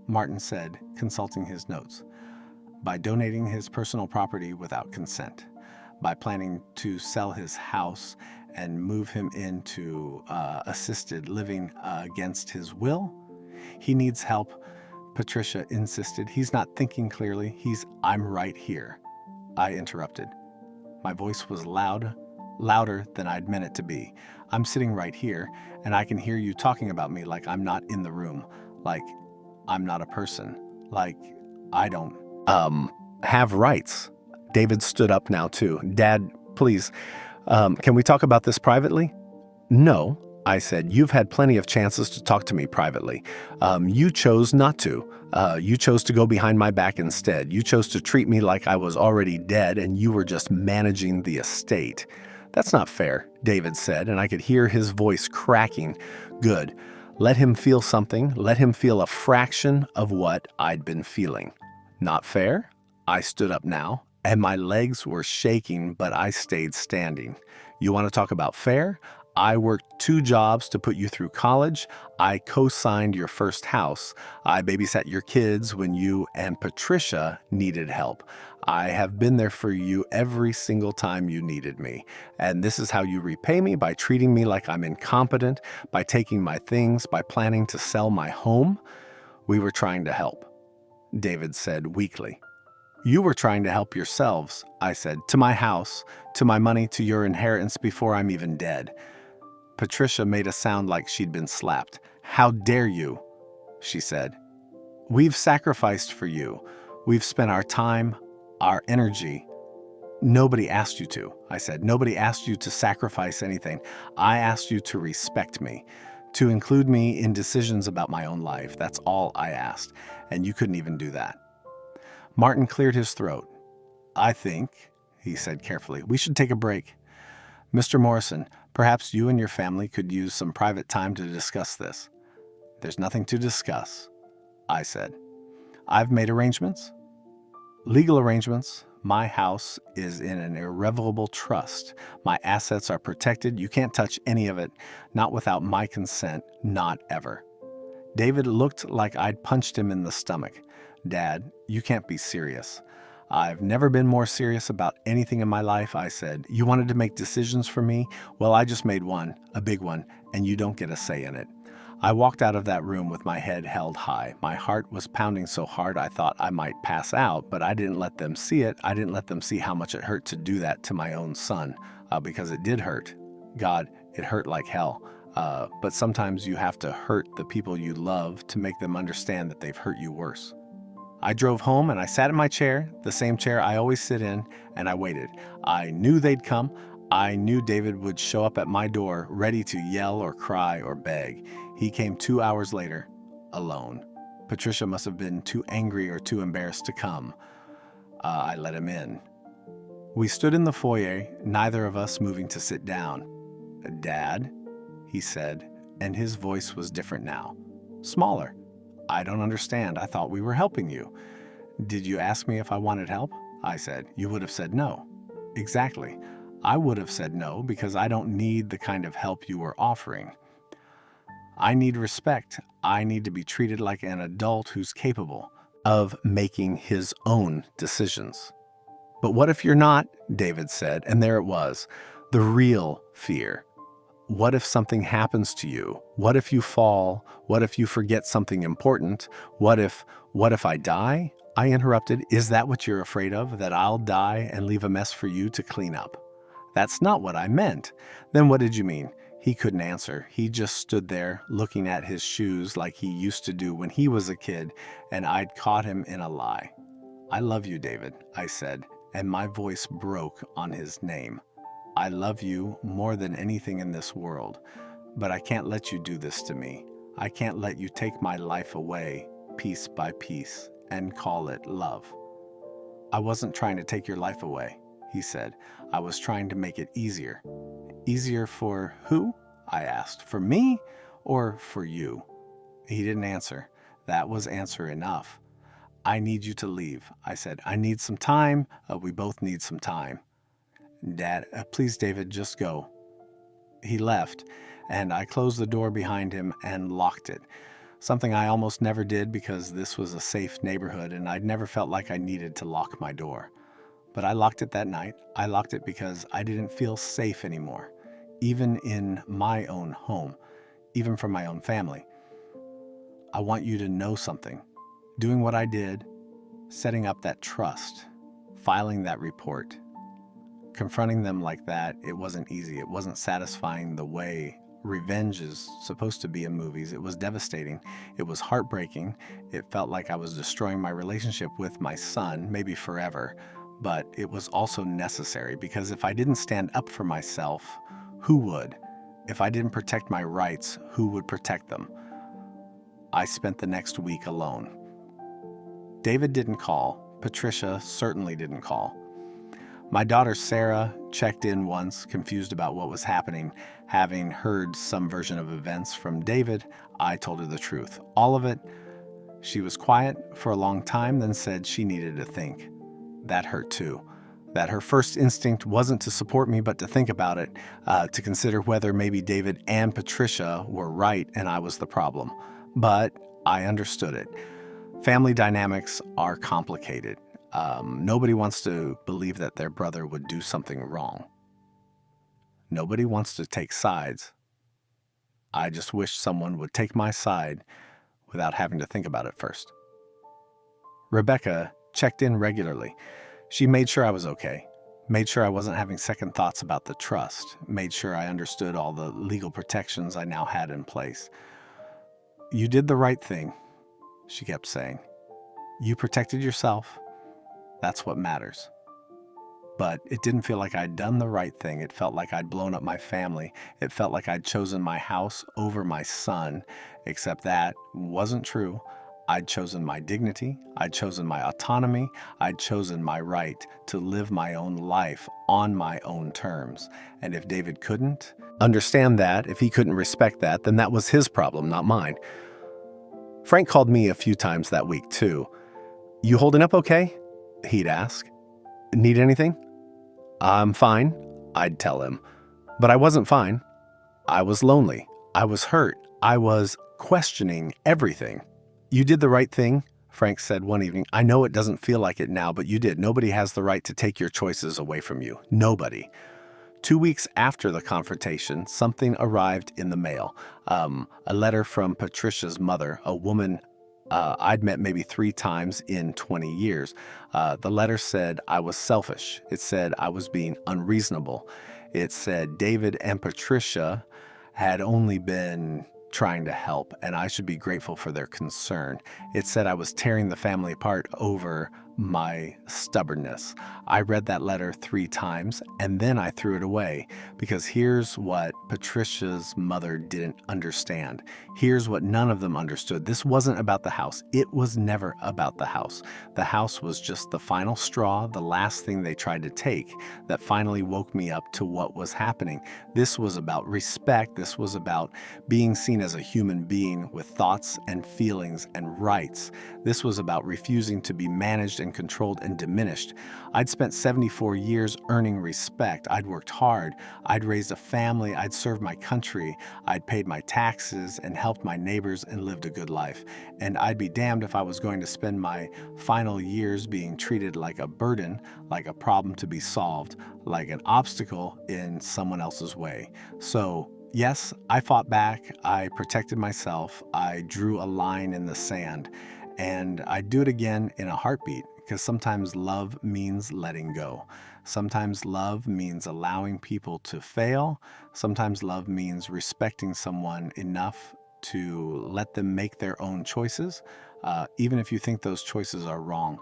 Martin said, consulting his notes. "By donating his personal property without consent. By planning to sell his house and move him into assisted living against his will. He needs help," Patricia insisted. "He's not thinking clearly. I'm right here." I interrupted. My voice was louder than I'd meant it to be. "I'm sitting right here, and I can hear you talking about me like I'm not in the room, like I'm not a person, like I don't have rights." David stood up now too. "Dad, please, can we talk about this privately?" "No," I said. "You've had plenty of chances to talk to me privately. You chose not to. You chose to go behind my back instead. You chose to treat me like I was already dead and you were just managing the estate." "That's not fair," David said, and I could hear his voice cracking. "Good. Let him feel something. Let him feel a fraction of what I'd been feeling." "Not fair?" I stood up now, and my legs were shaking, but I stayed standing. "You want to talk about fair? I worked 2 jobs to put you through college. I co-signed your first house. I babysat your kids when you and Patricia needed help. I have been there for you every single time you needed me. And this is how you repay me, by treating me like I'm incompetent, by taking my things, by planning to sell my home." "We were trying to help," David said weakly. "You were trying to help yourselves," I said. "To my house, to my money, to your inheritance before I'm even dead." Patricia made a sound like she'd been slapped. "How dare you?" she said. "We've sacrificed for you. We've spent our time, our energy." "Nobody asked you to," I said. "Nobody asked you to sacrifice anything. I asked you to respect me, to include me in decisions about my own life. That's all I asked, and you couldn't even do that." Martin cleared his throat. "I think," he said carefully, "we should take a break. Mr. Morrison, perhaps you and your family could use some private time to discuss this." "There's nothing to discuss," I said. "I've made arrangements. Legal arrangements. My house is in an irrevocable trust. My assets are protected. You can't touch any of it, not without my consent, not ever." David looked like I'd punched him in the stomach. "Dad, you can't be serious." "I've never been more serious about anything in my life," I said. "You wanted to make decisions for me? Well, I just made one, a big one, and you don't get a say in it." I walked out of that room with my head held high. My heart was pounding so hard I thought I might pass out, but I didn't let them see it. I didn't let them see how much it hurt to do that to my own son, because it did hurt. God, it hurt like hell. But sometimes you have to hurt the people you love to make them understand that they've hurt you worse. I drove home and I sat in my chair, the same chair I always sit in, and I waited. I knew they'd come. I knew David would show up at my door, ready to yell or cry or beg. He came 2 hours later, alone. Patricia must have been too angry or too embarrassed to come. I let him in. We stood in the foyer, neither of us moving to sit down. "Dad," he said, and his voice was different now, smaller. "I don't understand. I thought we were helping you." "Did you ask me if I wanted help?" I said. "You would have said no." "Exactly. I would have said no because I don't need the kind of help you were offering." I need respect. I need to be treated like an adult who's capable of making his own decisions. But what if you're not? David said, and there it was, the real fear. What if something happens to you? What if you fall? What if you forget something important? What if I die? I interrupted. Is that what you're afraid of? That I'll die and leave a mess for you to clean up? That's not what I meant. Then what did you mean? He couldn't answer. He just stood there looking at his shoes like he used to do when he was a kid, and I'd caught him in a lie. I love you, David, I said, and my voice broke on his name. I love you more than anything in this world, but I can't let you do this to me. I can't let you take my life away, piece by piece, and call it love. I wasn't trying to take your life away, he said. I was trying to make it easier. Easier for who? I asked. For me or for you? He didn't answer. That was answer enough. I need you to leave, I said. I need some time. We both need some time. Dad, please, David, just go. He left, and I closed the door behind him and locked it. Something I almost never did because this was a safe neighborhood and I'd never felt like I needed to lock my door. But I locked it that night. I locked it because I didn't feel safe anymore, even in my own home, even from my own family. I want you to know something. Doing what I did, setting up that trust, filing that report, confronting them like that, it wasn't easy. It wasn't satisfying the way revenge is supposed to be in movies. It was devastating. It was heartbreaking. It felt like I was destroying my relationship with my son, maybe forever. But it was also necessary because if I didn't stand up for myself, who would? If I didn't protect my rights, who would protect them? I spent the next week alone. David didn't call. Patricia certainly didn't call. My daughter Sarah checked in once, confused about what was happening. Having heard some version of events from David, I told her the truth. All of it. She was quiet for a long time, then said she needed to think. That hurt too. That her first instinct wasn't to support me, but to think about it, to consider whether maybe David and Patricia were right and I was the problem. But I understood it. Family dynamics are complicated. Nobody wants to believe that their brother would do something wrong. Nobody wants to take sides. I just wish someone would take my side without having to think about it first. Rebecca checked in regularly. She made sure I was okay, made sure I wasn't having second thoughts about the trust, made sure I understood all the legal protections I now had in place. You did the right thing, she kept saying. You protected yourself. That's what matters. But it didn't feel like I'd done the right thing. It felt like I'd blown up my family. It felt like I'd chosen my house over my son, except that wasn't true. I'd chosen my dignity. I'd chosen my autonomy. I'd chosen my right to live my own life on my own terms. And if David couldn't understand that, if he couldn't respect that, then that was his problem, not mine. Frank called me a few times that week, too. You holding up okay? He'd ask. Need anything? I'm fine, I'd tell him. But I wasn't fine. I was lonely. I was hurt. I was questioning everything. You did the right thing, Frank said one evening. I know it doesn't feel like it now, but you did. Nobody has the right to take your choices away from you. Nobody. 2 weeks after the confrontation, something arrived in the mail. A letter from Patricia's mother, a woman I'd met maybe 3 times in 20 years. The letter said I was selfish. It said I was being unreasonable. It said David and Patricia had only been trying to help, and I should be grateful for their concern. It said I was tearing the family apart over my stubbornness. I read that letter 3 times, and then I threw it away, because here's what Patricia's mother didn't understand. Here's what none of them understood. This wasn't about the house. It was never about the house. The house was just the final straw, the last thing they tried to take that finally woke me up to what was happening. This was about respect. This was about being seen as a human being with thoughts and feelings and rights. This was about refusing to be managed and controlled and diminished. I'd spent 74 years earning respect. I'd worked hard. I'd raised a family. I'd served my country. I'd paid my taxes and helped my neighbors and lived a good life. And I'd be damned if I was going to spend my final years being treated like a burden, like a problem to be solved, like an obstacle in someone else's way. So, yes, I fought back. I protected myself. I drew a line in the sand. And I'd do it again in a heartbeat, because sometimes love means letting go. Sometimes love means allowing people to fail. Sometimes love means respecting someone enough to let them make their own choices, even if you think those choices are wrong.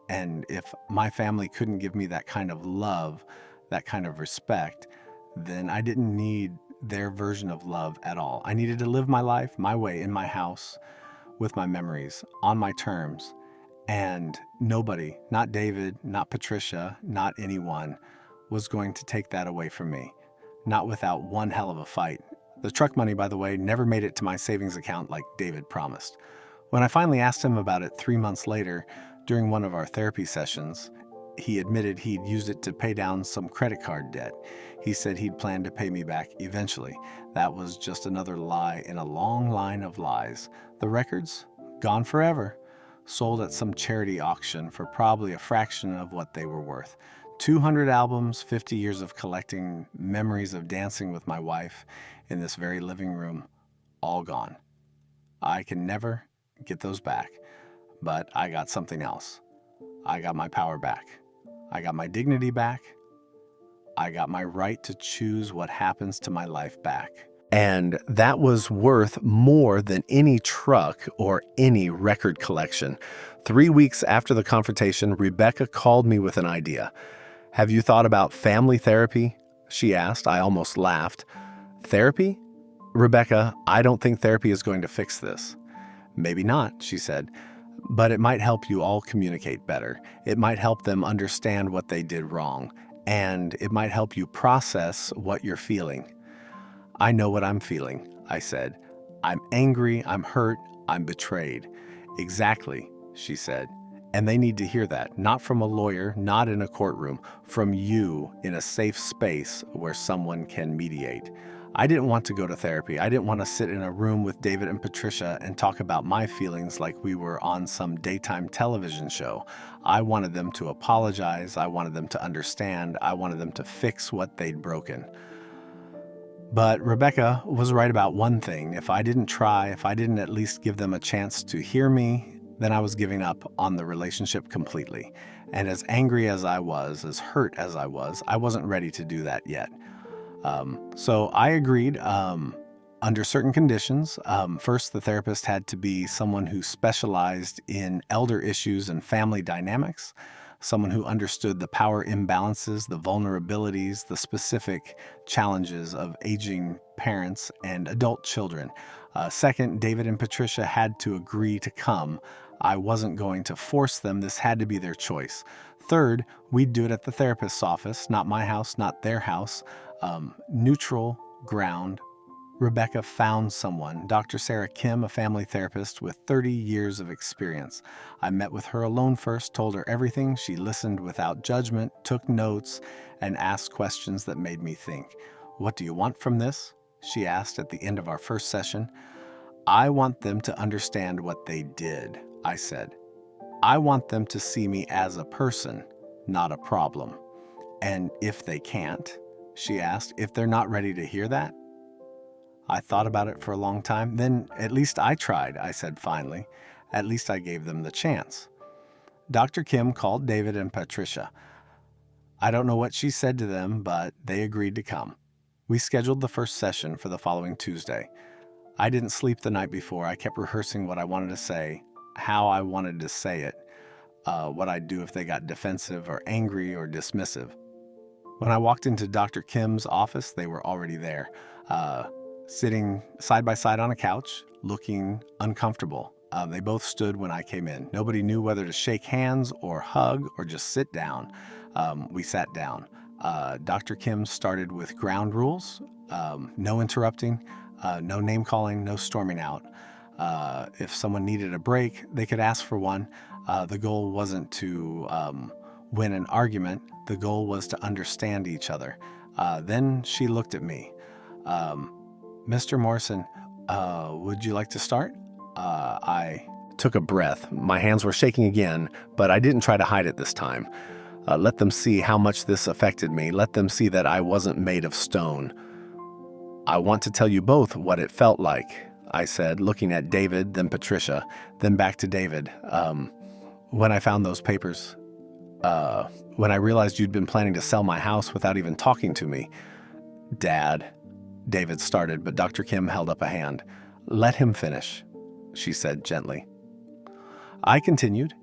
And if my family couldn't give me that kind of love, that kind of respect, then I didn't need their version of love at all. I needed to live my life my way in my house with my memories on my terms. And nobody, not David, not Patricia, not anyone, was going to take that away from me. Not without one hell of a fight. The truck money, by the way, never made it to my savings account like David promised. When I finally asked him about it 3 months later, during one of our therapy sessions, he admitted he'd used it to pay down some credit card debt. He said he'd planned to pay me back eventually. That was just another lie in a long line of lies. The records? Gone forever. Sold at some charity auction for probably a fraction of what they were worth. 200 albums, 50 years of collecting memories of dancing with my wife in this very living room, all gone. I can never get those back, but I got something else. I got my power back. I got my dignity back. I got my right to choose what happens to my life back. And that was worth more than any truck or any record collection. 3 weeks after the confrontation, Rebecca called me with an idea. "Have you thought about family therapy?" she asked. I almost laughed. "Therapy? Rebecca, I don't think therapy is going to fix this." "Maybe not," she said, "but it might help you all communicate better. It might help them understand what they did wrong, and it might help you process what you're feeling." "I know what I'm feeling," I said. "I'm angry, I'm hurt, I'm betrayed." "Exactly," she said. "And they need to hear that, not from a lawyer, not in a courtroom, from you in a safe space where someone can mediate." I didn't want to go to therapy. I didn't want to sit in a room with David and Patricia and talk about my feelings like we were on some daytime television show. I wanted them to apologize. I wanted them to understand. I wanted them to fix what they'd broken. But Rebecca was right about one thing. If I didn't try, if I didn't at least give them a chance to hear me, then I was giving up on the relationship completely. And as angry as I was, as hurt as I wasn't ready to do that yet. So I agreed under certain conditions. First, the therapist had to be someone who specialized in elder issues and family dynamics, someone who understood the power imbalances, the vulnerabilities, the specific challenges of aging parents and adult children. Second, David and Patricia had to agree to come. I wasn't going to force them. This had to be their choice. Third, we'd do it at the therapist's office, not my house, not their house. Neutral ground. Rebecca found someone, Dr. Sarah Kim, a family therapist with 30 years of experience. I met with her alone first, told her everything. She listened without judgment, took notes, and asked questions that made me think. "What do you want from this?" she asked at the end of our first session. "I want them to understand what they did," I said. "I want them to see me as a person, not a problem." "And if they can't?" she asked. "If they're not ready to hear that?" I thought about it for a long time. "Then at least I tried," I said finally. "At least I gave them the chance." Dr. Kim called David and Patricia. I don't know what she said to them, but they agreed to come. We scheduled the first session for the following Tuesday. I didn't sleep the night before. I kept rehearsing what I wanted to say, how I wanted to say it, what I'd do if they got defensive or angry or dismissive. When I walked into Dr. Kim's office, they were already there, sitting side by side on a couch, looking uncomfortable. They both stood when I came in. Nobody knew whether to shake hands or hug or just sit down. We sat down. Dr. Kim started with ground rules, no interrupting, No name calling, no storming out. If someone needed a break, they could ask for one. The goal wasn't to win an argument. The goal was to understand each other. Then she looked at me. Mr. Morrison, would you like to start? I took a breath. My hands were shaking again, but I didn't try to hide it this time. Let them see how much this affected me. Let them see that I wasn't made of stone. I want to tell you both what it felt like, I said, looking at David, then Patricia, then back to David. When I found those papers, when I realized you'd been planning to sell my house without even talking to me. Dad, David started, but Dr. Kim held up a hand. Let him finish, she said gently. I continued.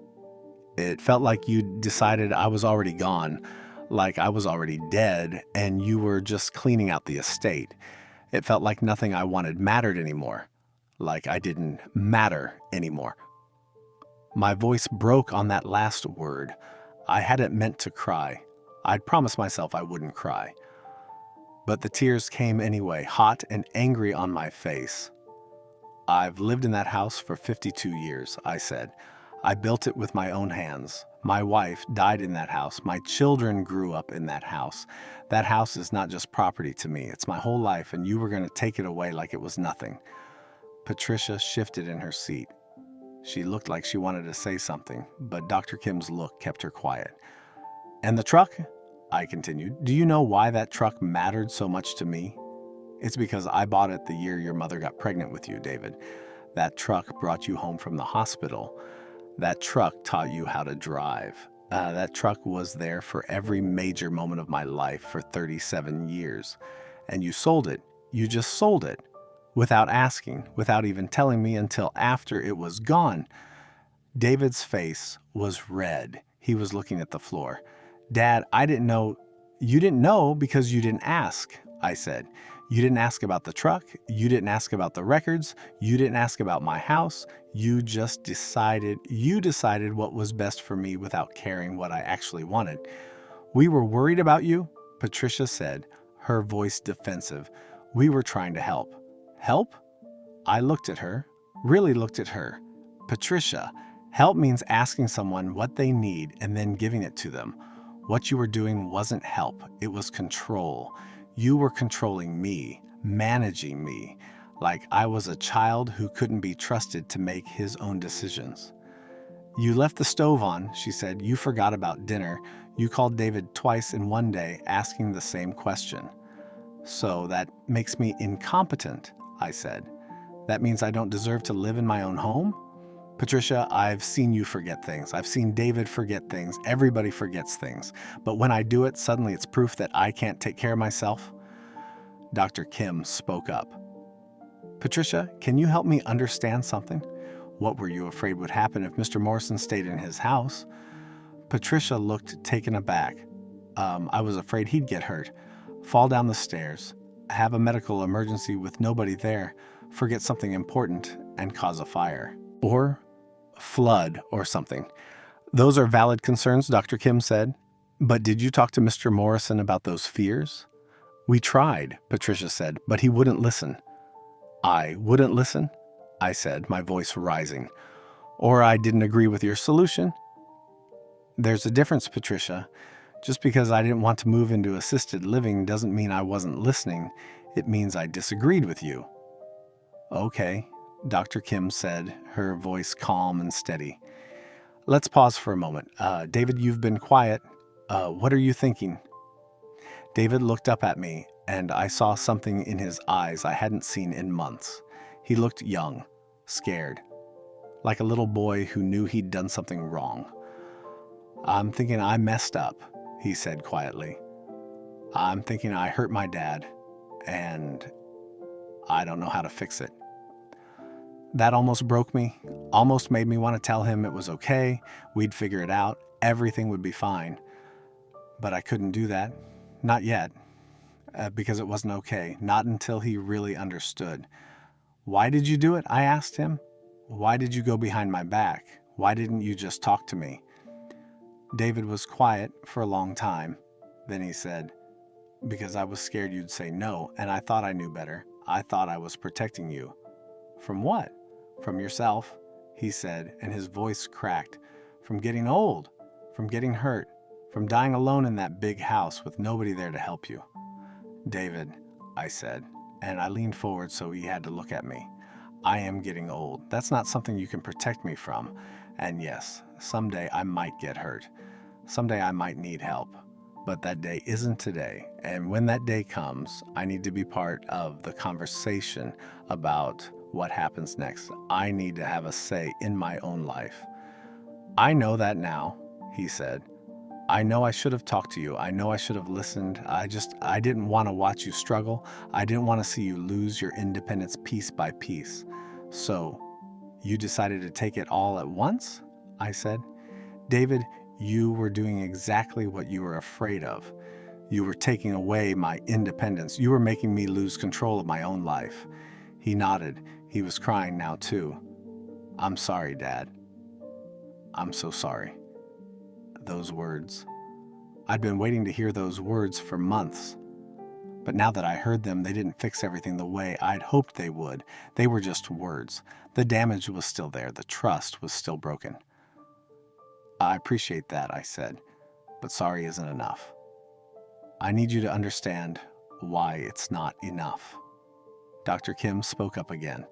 It felt like you decided I was already gone, like I was already dead, and you were just cleaning out the estate. It felt like nothing I wanted mattered anymore, like I didn't matter anymore. My voice broke on that last word. I hadn't meant to cry. I'd promised myself I wouldn't cry. But the tears came anyway, hot and angry on my face. I've lived in that house for 52 years, I said. I built it with my own hands. My wife died in that house. My children grew up in that house. That house is not just property to me. It's my whole life, and you were going to take it away like it was nothing. Patricia shifted in her seat. She looked like she wanted to say something, but Dr. Kim's look kept her quiet. And the truck? I continued. Do you know why that truck mattered so much to me? It's because I bought it the year your mother got pregnant with you, David. That truck brought you home from the hospital. That truck taught you how to drive. That truck was there for every major moment of my life for 37 years. And you sold it. You just sold it. Without asking, without even telling me until after it was gone. David's face was red. He was looking at the floor. Dad, I didn't know. You didn't know because you didn't ask, I said. You didn't ask about the truck. You didn't ask about the records. You didn't ask about my house. You just decided what was best for me without caring what I actually wanted. We were worried about you, Patricia said, her voice defensive. We were trying to help. Help? I looked at her, really looked at her. Patricia, help means asking someone what they need and then giving it to them. What you were doing wasn't help. It was control. You were controlling me, managing me, like I was a child who couldn't be trusted to make his own decisions. You left the stove on, she said. You forgot about dinner. You called David twice in one day asking the same question. So that makes me incompetent, I said. That means I don't deserve to live in my own home? Patricia, I've seen you forget things. I've seen David forget things. Everybody forgets things. But when I do it, suddenly it's proof that I can't take care of myself. Dr. Kim spoke up. Patricia, can you help me understand something? What were you afraid would happen if Mr. Morrison stayed in his house? Patricia looked taken aback. I was afraid he'd get hurt, fall down the stairs, have a medical emergency with nobody there, forget something important, and cause a fire. Or flood or something. Those are valid concerns, Dr. Kim said. But did you talk to Mr. Morrison about those fears? We tried, Patricia said, but he wouldn't listen. I wouldn't listen? I said, my voice rising. Or I didn't agree with your solution? There's a difference, Patricia. Just because I didn't want to move into assisted living doesn't mean I wasn't listening. It means I disagreed with you. Okay, Dr. Kim said, her voice calm and steady. Let's pause for a moment. David, you've been quiet. What are you thinking? David looked up at me, and I saw something in his eyes I hadn't seen in months. He looked young, scared, like a little boy who knew he'd done something wrong. I'm thinking I messed up, he said quietly. I'm thinking I hurt my dad, and I don't know how to fix it. That almost broke me, almost made me want to tell him it was okay, we'd figure it out, everything would be fine. But I couldn't do that, not yet, because it wasn't okay, not until he really understood. Why did you do it? I asked him. Why did you go behind my back? Why didn't you just talk to me? David was quiet for a long time. Then he said, because I was scared you'd say no, and I thought I knew better. I thought I was protecting you. From what? From yourself, he said, and his voice cracked. From getting old, from getting hurt, from dying alone in that big house with nobody there to help you. David, I said, and I leaned forward so he had to look at me. I am getting old. That's not something you can protect me from. And yes, someday I might get hurt. Someday I might need help. But that day isn't today. And when that day comes, I need to be part of the conversation about what happens next. I need to have a say in my own life. I know that now, he said. I know I should have talked to you. I know I should have listened. I didn't want to watch you struggle. I didn't want to see you lose your independence piece by piece. So, you decided to take it all at once? I said. David, you were doing exactly what you were afraid of. You were taking away my independence. You were making me lose control of my own life. He nodded. He was crying now, too. I'm sorry, Dad. I'm so sorry. Those words. I'd been waiting to hear those words for months. But now that I heard them, they didn't fix everything the way I'd hoped they would. They were just words. The damage was still there. The trust was still broken. I appreciate that, I said, but sorry isn't enough. I need you to understand why it's not enough. Dr. Kim spoke up again.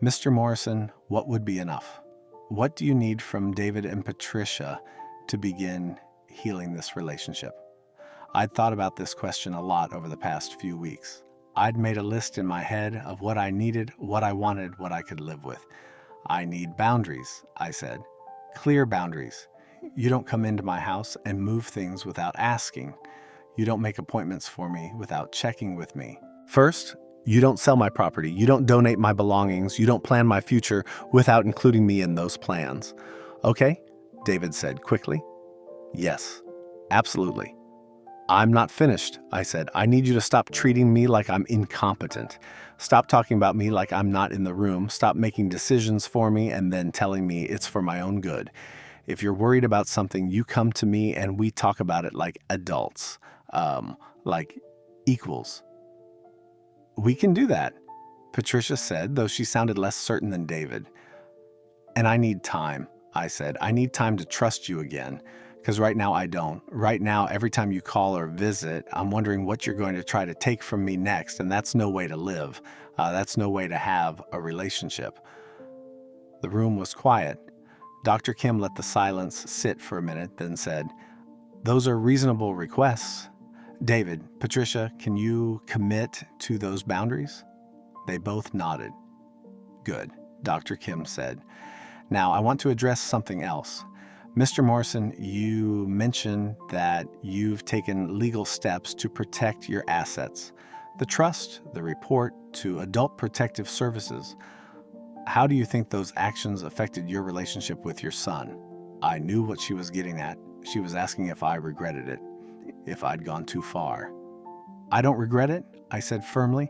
Mr. Morrison, what would be enough? What do you need from David and Patricia to begin healing this relationship? I'd thought about this question a lot over the past few weeks. I'd made a list in my head of what I needed, what I wanted, what I could live with. I need boundaries, I said. Clear boundaries. You don't come into my house and move things without asking. You don't make appointments for me without checking with me. First, you don't sell my property. You don't donate my belongings. You don't plan my future without including me in those plans. Okay? David said quickly. Yes, absolutely. I'm not finished, I said. I need you to stop treating me like I'm incompetent. Stop talking about me like I'm not in the room. Stop making decisions for me and then telling me it's for my own good. If you're worried about something, you come to me and we talk about it like adults, like equals. We can do that, Patricia said, though she sounded less certain than David. And I need time, I said. I need time to trust you again. Because right now I don't. Right now, every time you call or visit, I'm wondering what you're going to try to take from me next, and that's no way to live. That's no way to have a relationship. The room was quiet. Dr. Kim let the silence sit for a minute, then said, Those are reasonable requests. David, Patricia, can you commit to those boundaries? They both nodded. Good, Dr. Kim said. Now, I want to address something else. Mr. Morrison, you mentioned that you've taken legal steps to protect your assets. The trust, the report to Adult Protective Services. How do you think those actions affected your relationship with your son? I knew what she was getting at. She was asking if I regretted it, if I'd gone too far. I don't regret it, I said firmly.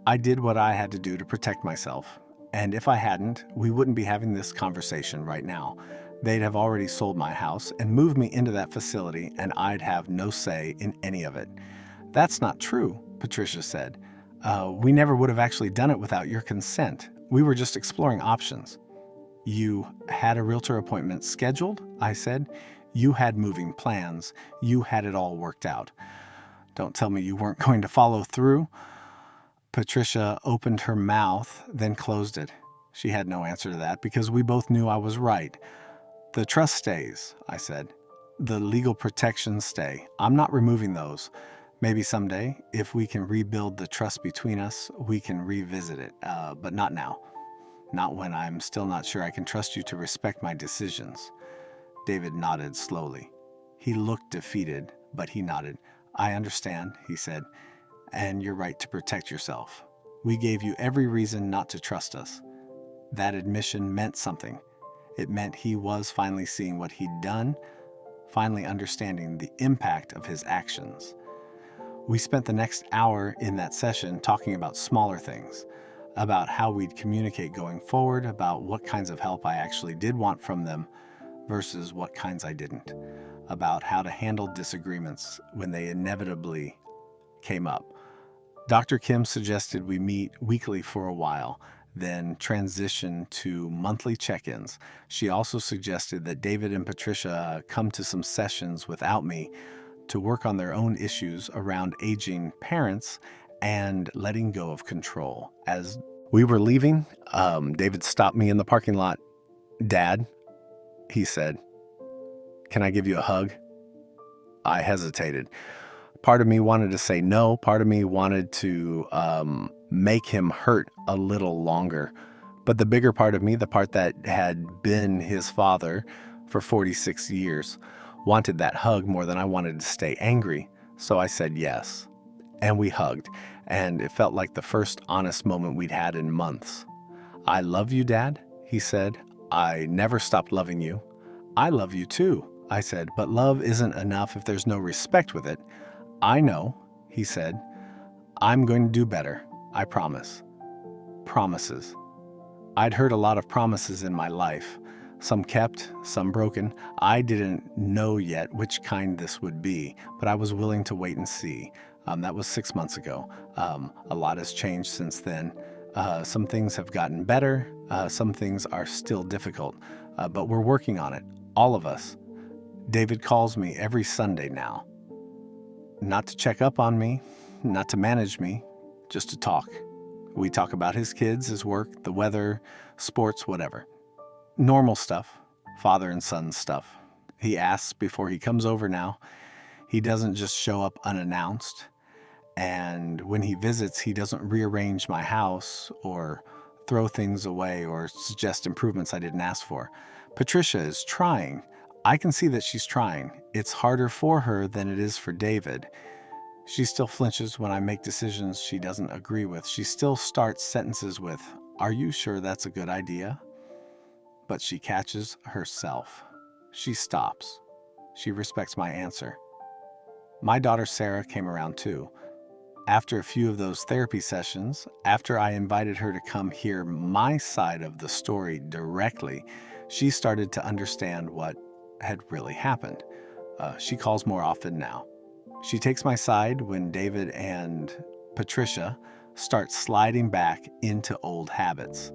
I did what I had to do to protect myself. And if I hadn't, we wouldn't be having this conversation right now. They'd have already sold my house and moved me into that facility, and I'd have no say in any of it. That's not true, Patricia said. We never would have actually done it without your consent. We were just exploring options. You had a realtor appointment scheduled, I said. You had moving plans. You had it all worked out. Don't tell me you weren't going to follow through. Patricia opened her mouth, then closed it. She had no answer to that because we both knew I was right. The trust stays, I said. The legal protections stay. I'm not removing those. Maybe someday, if we can rebuild the trust between us, we can revisit it, but not now. Not when I'm still not sure I can trust you to respect my decisions. David nodded slowly. He looked defeated, but he nodded. I understand, he said, and you're right to protect yourself. We gave you every reason not to trust us. That admission meant something. It meant he was finally seeing what he'd done, finally understanding the impact of his actions. We spent the next hour in that session talking about smaller things, about how we'd communicate going forward, about what kinds of help I actually did want from them versus what kinds I didn't, about how to handle disagreements when they inevitably came up. Dr. Kim suggested we meet weekly for a while, then transition to monthly check-ins. She also suggested that David and Patricia come to some sessions without me to work on their own issues around aging parents and letting go of control. As we were leaving, David stopped me in the parking lot. "Dad," he said, "can I give you a hug?" I hesitated. Part of me wanted to say no. Part of me wanted to make him hurt a little longer. But the bigger part of me, the part that had been his father for 46 years, wanted that hug more than I wanted to stay angry. So I said yes. And we hugged. And it felt like the first honest moment we'd had in months. "I love you, Dad," he said. "I never stopped loving you." "I love you too," I said. "But love isn't enough if there's no respect with it." "I know," he said. "I'm going to do better. I promise." Promises. I'd heard a lot of promises in my life. Some kept, some broken. I didn't know yet which kind this would be, but I was willing to wait and see. That was 6 months ago. A lot has changed since then. Some things have gotten better. Some things are still difficult, but we're working on it. All of us. David calls me every Sunday now. Not to check up on me, not to manage me, just to talk. We talk about his kids, his work, the weather, sports, whatever. Normal stuff, father and son stuff. He asks before he comes over now. He doesn't just show up unannounced. And when he visits, he doesn't rearrange my house or throw things away or suggest improvements I didn't ask for. Patricia is trying. I can see that she's trying. It's harder for her than it is for David. She still flinches when I make decisions she doesn't agree with. She still starts sentences with, "Are you sure that's a good idea?" But she catches herself. She stops. She respects my answer. My daughter Sarah came around too. After a few of those therapy sessions, after I invited her to come hear my side of the story directly, she started to understand what had really happened. She calls more often now. She takes my side when David and Patricia start sliding back into old habits.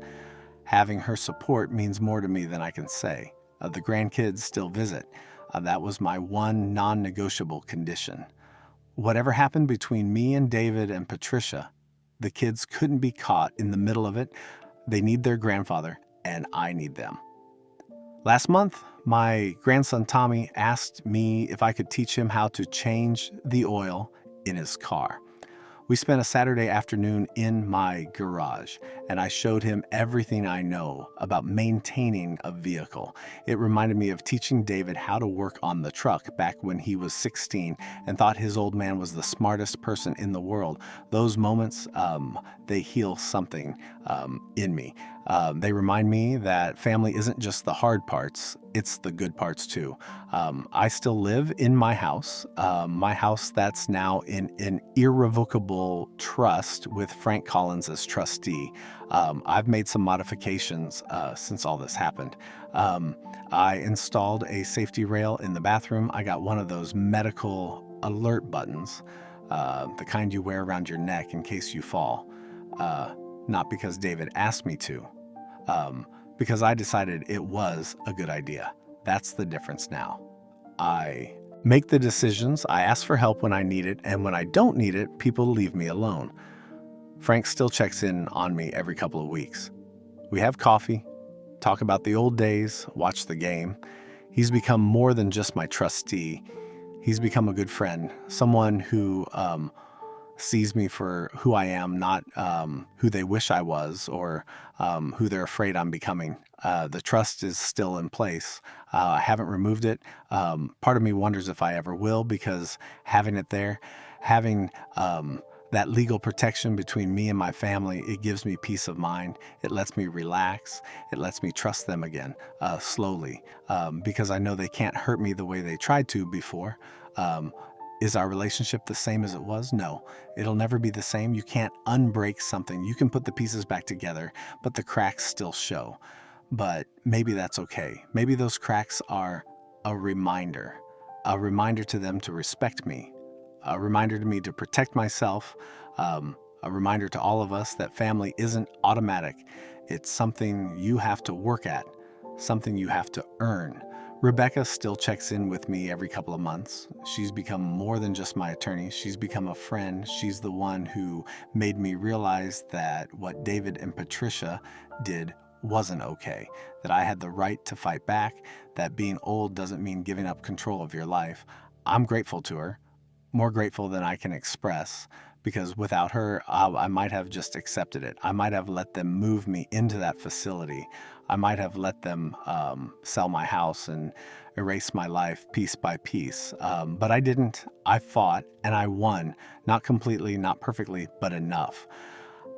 Having her support means more to me than I can say. The grandkids still visit. That was my one non-negotiable condition. Whatever happened between me and David and Patricia, the kids couldn't be caught in the middle of it. They need their grandfather, and I need them. Last month, my grandson Tommy asked me if I could teach him how to change the oil in his car. We spent a Saturday afternoon in my garage, and I showed him everything I know about maintaining a vehicle. It reminded me of teaching David how to work on the truck back when he was 16 and thought his old man was the smartest person in the world. Those moments, they heal something in me. They remind me that family isn't just the hard parts, it's the good parts too. I still live in my house that's now in an irrevocable trust with Frank Collins as trustee. I've made some modifications since all this happened. I installed a safety rail in the bathroom. I got one of those medical alert buttons, the kind you wear around your neck in case you fall. Not because David asked me to, because I decided it was a good idea. That's the difference now. I make the decisions, I ask for help when I need it, and when I don't need it, people leave me alone. Frank still checks in on me every couple of weeks. We have coffee, talk about the old days, watch the game. He's become more than just my trustee. He's become a good friend, someone who sees me for who I am, not who they wish I was or who they're afraid I'm becoming. The trust is still in place. I haven't removed it. Part of me wonders if I ever will, because having it there, having that legal protection between me and my family, it gives me peace of mind. It lets me relax. It lets me trust them again, slowly, because I know they can't hurt me the way they tried to before. Is our relationship the same as it was? No, it'll never be the same. You can't unbreak something. You can put the pieces back together, but the cracks still show. But maybe that's okay. Maybe those cracks are a reminder to them to respect me, a reminder to me to protect myself, A reminder to all of us that family isn't automatic. It's something you have to work at, something you have to earn. Rebecca still checks in with me every couple of months. She's become more than just my attorney. She's become a friend. She's the one who made me realize that what David and Patricia did wasn't okay, that I had the right to fight back, that being old doesn't mean giving up control of your life. I'm grateful to her, more grateful than I can express, because without her, I might have just accepted it. I might have let them move me into that facility. I might have let them sell my house and erase my life piece by piece. But I didn't. I fought and I won. Not completely, not perfectly, but enough.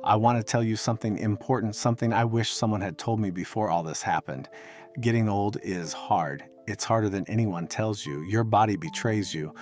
I want to tell you something important, something I wish someone had told me before all this happened. Getting old is hard. It's harder than anyone tells you. Your body betrays you.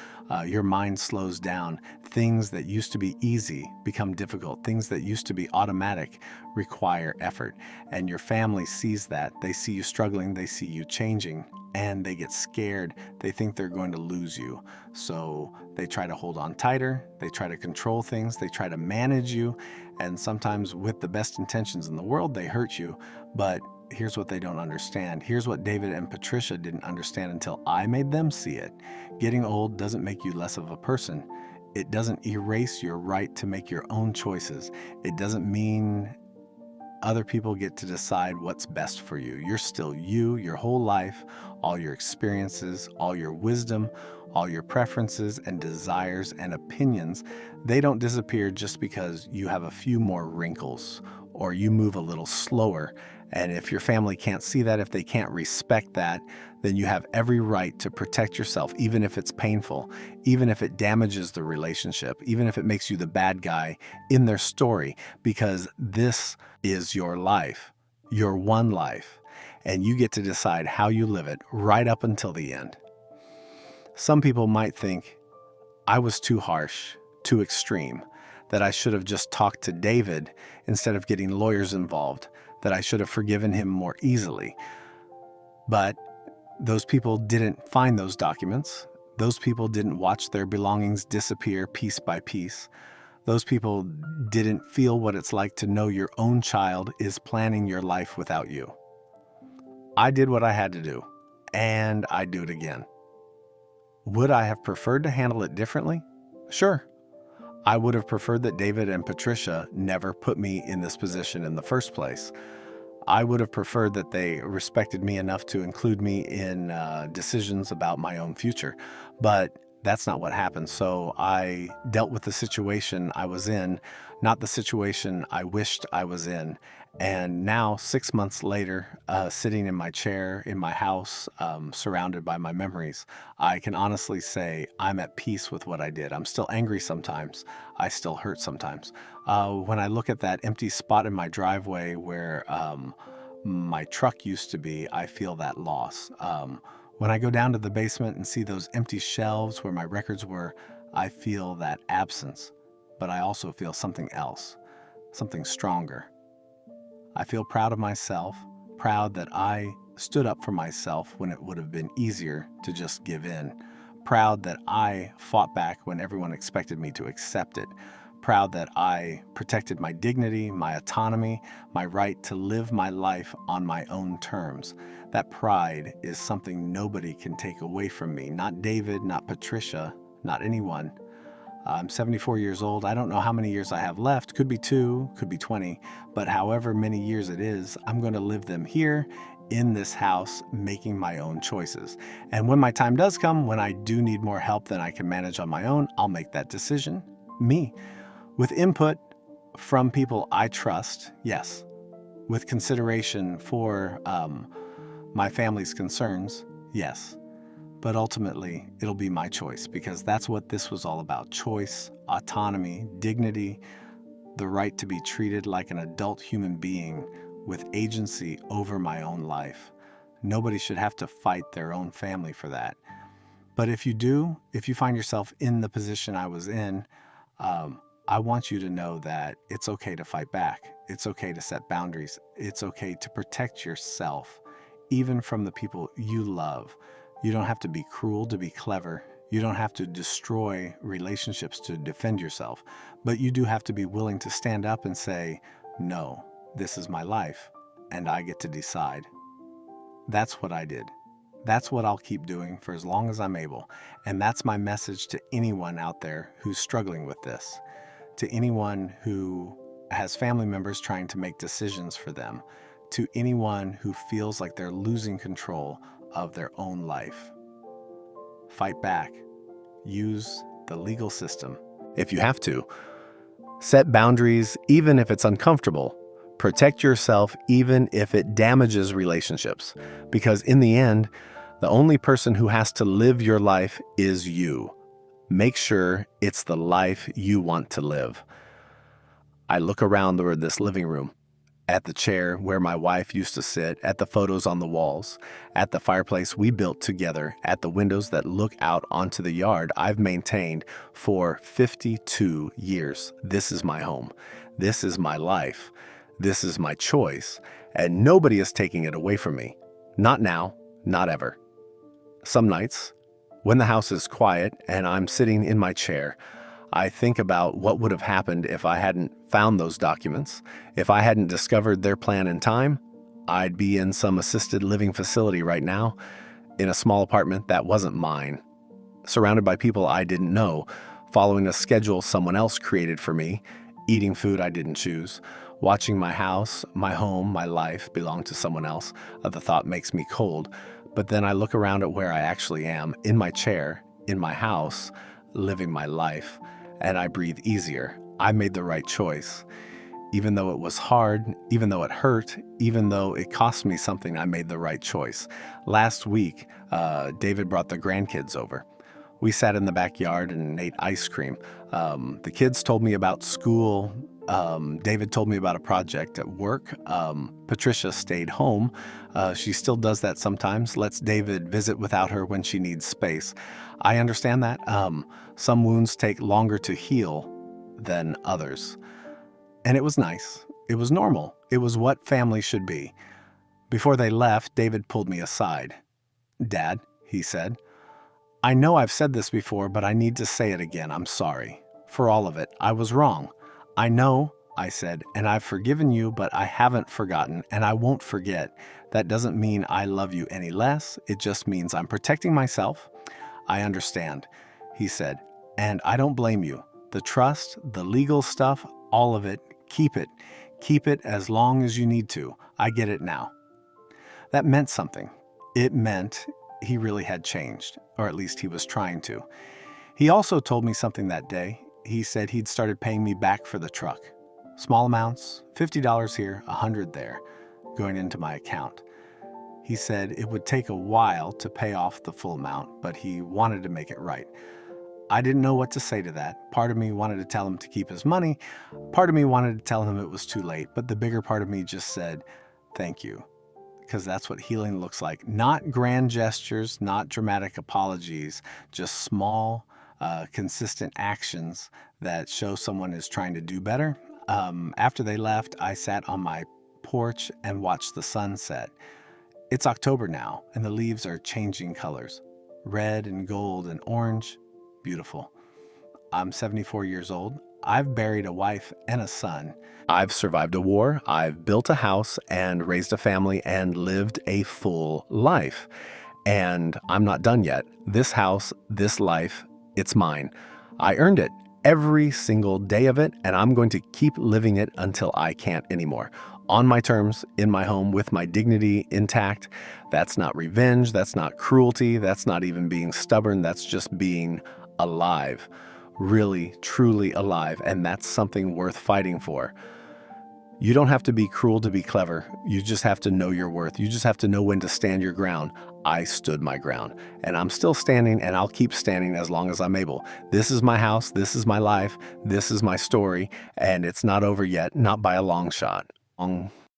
Your mind slows down. Things that used to be easy become difficult. Things that used to be automatic require effort. And your family sees that. They see you struggling. They see you changing. And they get scared. They think they're going to lose you. So they try to hold on tighter. They try to control things. They try to manage you. And sometimes with the best intentions in the world, they hurt you. But here's what they don't understand. Here's what David and Patricia didn't understand until I made them see it. Getting old doesn't make you less of a person. It doesn't erase your right to make your own choices. It doesn't mean other people get to decide what's best for you. You're still you, your whole life, all your experiences, all your wisdom, all your preferences and desires and opinions. They don't disappear just because you have a few more wrinkles or you move a little slower. And if your family can't see that, if they can't respect that, then you have every right to protect yourself, even if it's painful, even if it damages the relationship, even if it makes you the bad guy in their story, because this is your life, your one life, and you get to decide how you live it right up until the end. Some people might think I was too harsh, too extreme, that I should have just talked to David instead of getting lawyers involved, that I should have forgiven him more easily. But those people didn't find those documents. Those people didn't watch their belongings disappear piece by piece. Those people didn't feel what it's like to know your own child is planning your life without you. I did what I had to do, and I'd do it again. Would I have preferred to handle it differently? Sure. I would have preferred that David and Patricia never put me in this position in the first place. I would have preferred that they respected me enough to include me in decisions about my own future. But that's not what happened. So I dealt with the situation I was in, not the situation I wished I was in. And now, 6 months later, sitting in my chair in my house, surrounded by my memories, I can honestly say I'm at peace with what I did. I'm still angry sometimes. I still hurt sometimes. When I look at that empty spot in my driveway where my truck used to be, I feel that loss. When I go down to the basement and see those empty shelves where my records were, I feel that absence. But I also feel something else, something stronger. I feel proud of myself, proud that I stood up for myself when it would have been easier to just give in. Proud that I fought back when everyone expected me to accept it. Proud that I protected my dignity, my autonomy, my right to live my life on my own terms. That pride is something nobody can take away from me. Not David, not Patricia, not anyone. I'm 74 years old. I don't know how many years I have left. Could be 2, could be 20. But however many years it is, I'm going to live them here in this house, making my own choices. And when my time does come, when I do need more help than I can manage on my own, I'll make that decision. Me. With input from people I trust, yes. With consideration for my family's concerns, yes. But ultimately, it'll be my choice because that's what this was all about. Choice, autonomy, dignity, the right to be treated like an adult human being with agency over my own life. Nobody should have to fight their own family for that. But if you do, if you find yourself in the position I was in, I want you to know that it's okay to fight back. It's okay to set boundaries. It's okay to protect yourself, even from the people you love. You don't have to be cruel to be clever. You don't have to destroy relationships to defend yourself, but you do have to be willing to stand up and say, no, this is my life, and I get to decide. That's what I did. That's what I'll keep doing for as long as I'm able. And that's my message to anyone out there who's struggling with this, to anyone who has family members trying to make decisions for them, to anyone who feels like they're losing control of their own life. Fight back. Use the legal system if you have to. Set boundaries even if it's uncomfortable. Protect yourself even if it damages relationships. Because in the end, the only person who has to live your life is you. Make sure it's the life you want to live. I look around this living room, at the chair where my wife used to sit, at the photos on the walls, at the fireplace we built together, at the windows that look out onto the yard I've maintained for 52 years. This is my home. This is my life. This is my choice, and nobody is taking it away from me. Not now, not ever. Some nights, when the house is quiet and I'm sitting in my chair, I think about what would have happened if I hadn't found those documents. If I hadn't discovered their plan in time, I'd be in some assisted living facility right now, in a small apartment that wasn't mine, surrounded by people I didn't know, following a schedule someone else created for me, eating food I didn't choose, watching my house, my home, my life belong to someone else. The thought makes me cold. But then I look around at where I actually am, in my chair, in my house, living my life, and I breathe easier. I made the right choice. Even though it was hard, even though it hurt, even though it cost me something, I made the right choice. Last week, David brought the grandkids over. We sat in the backyard and ate ice cream. The kids told me about school. David told me about a project at work. Patricia stayed home. She still does that sometimes, lets David visit without her when she needs space. I understand that. Some wounds take longer to heal than others. And it was nice. It was normal. It was what family should be. Before they left, David pulled me aside. "Dad," he said, "I know I've said this before, but I need to say it again. I'm sorry. For all of it. I was wrong. I know," I said, "and I've forgiven you, but I haven't forgotten, and I won't forget. That doesn't mean I love you any less. It just means I'm protecting myself." "I understand," he said, "and I don't blame you. The trust, the legal stuff, all of it, keep it. Keep it as long as you need to. I get it now." That meant something. It meant he really had changed, or at least he was trying to. He also told me something that day. He said he'd started paying me back for the truck. Small amounts, $50 here, $100 there, going into my account. He said it would take a while to pay off the full amount, but he wanted to make it right. I didn't know what to say to that. Part of me wanted to tell him to keep his money. Part of me wanted to tell him it was too late, but the bigger part of me just said, thank you. Because that's what healing looks like. Not grand gestures, not dramatic apologies, just small, consistent actions that show someone is trying to do better. After they left, I sat on my porch and watched the sun set. It's October now, and the leaves are changing colors. Red and gold and orange. Beautiful. I'm 74 years old. I've buried a wife and a son. I've survived a war. I've built a house and raised a family and lived a full life. And I'm not done yet. This house, this life, it's mine. I earned it every single day of it, and I'm going to keep living it until I can't anymore. On my terms, in my home, with my dignity intact. That's not revenge. That's not cruelty. That's not even being stubborn. That's just being alive. Really, truly alive. And that's something worth fighting for. You don't have to be cruel to be clever. You just have to know your worth. You just have to know when to stand your ground. I stood my ground, and I'm still standing, and I'll keep standing as long as I'm able. This is my house. This is my life. This is my story, and it's not over yet, not by a long shot.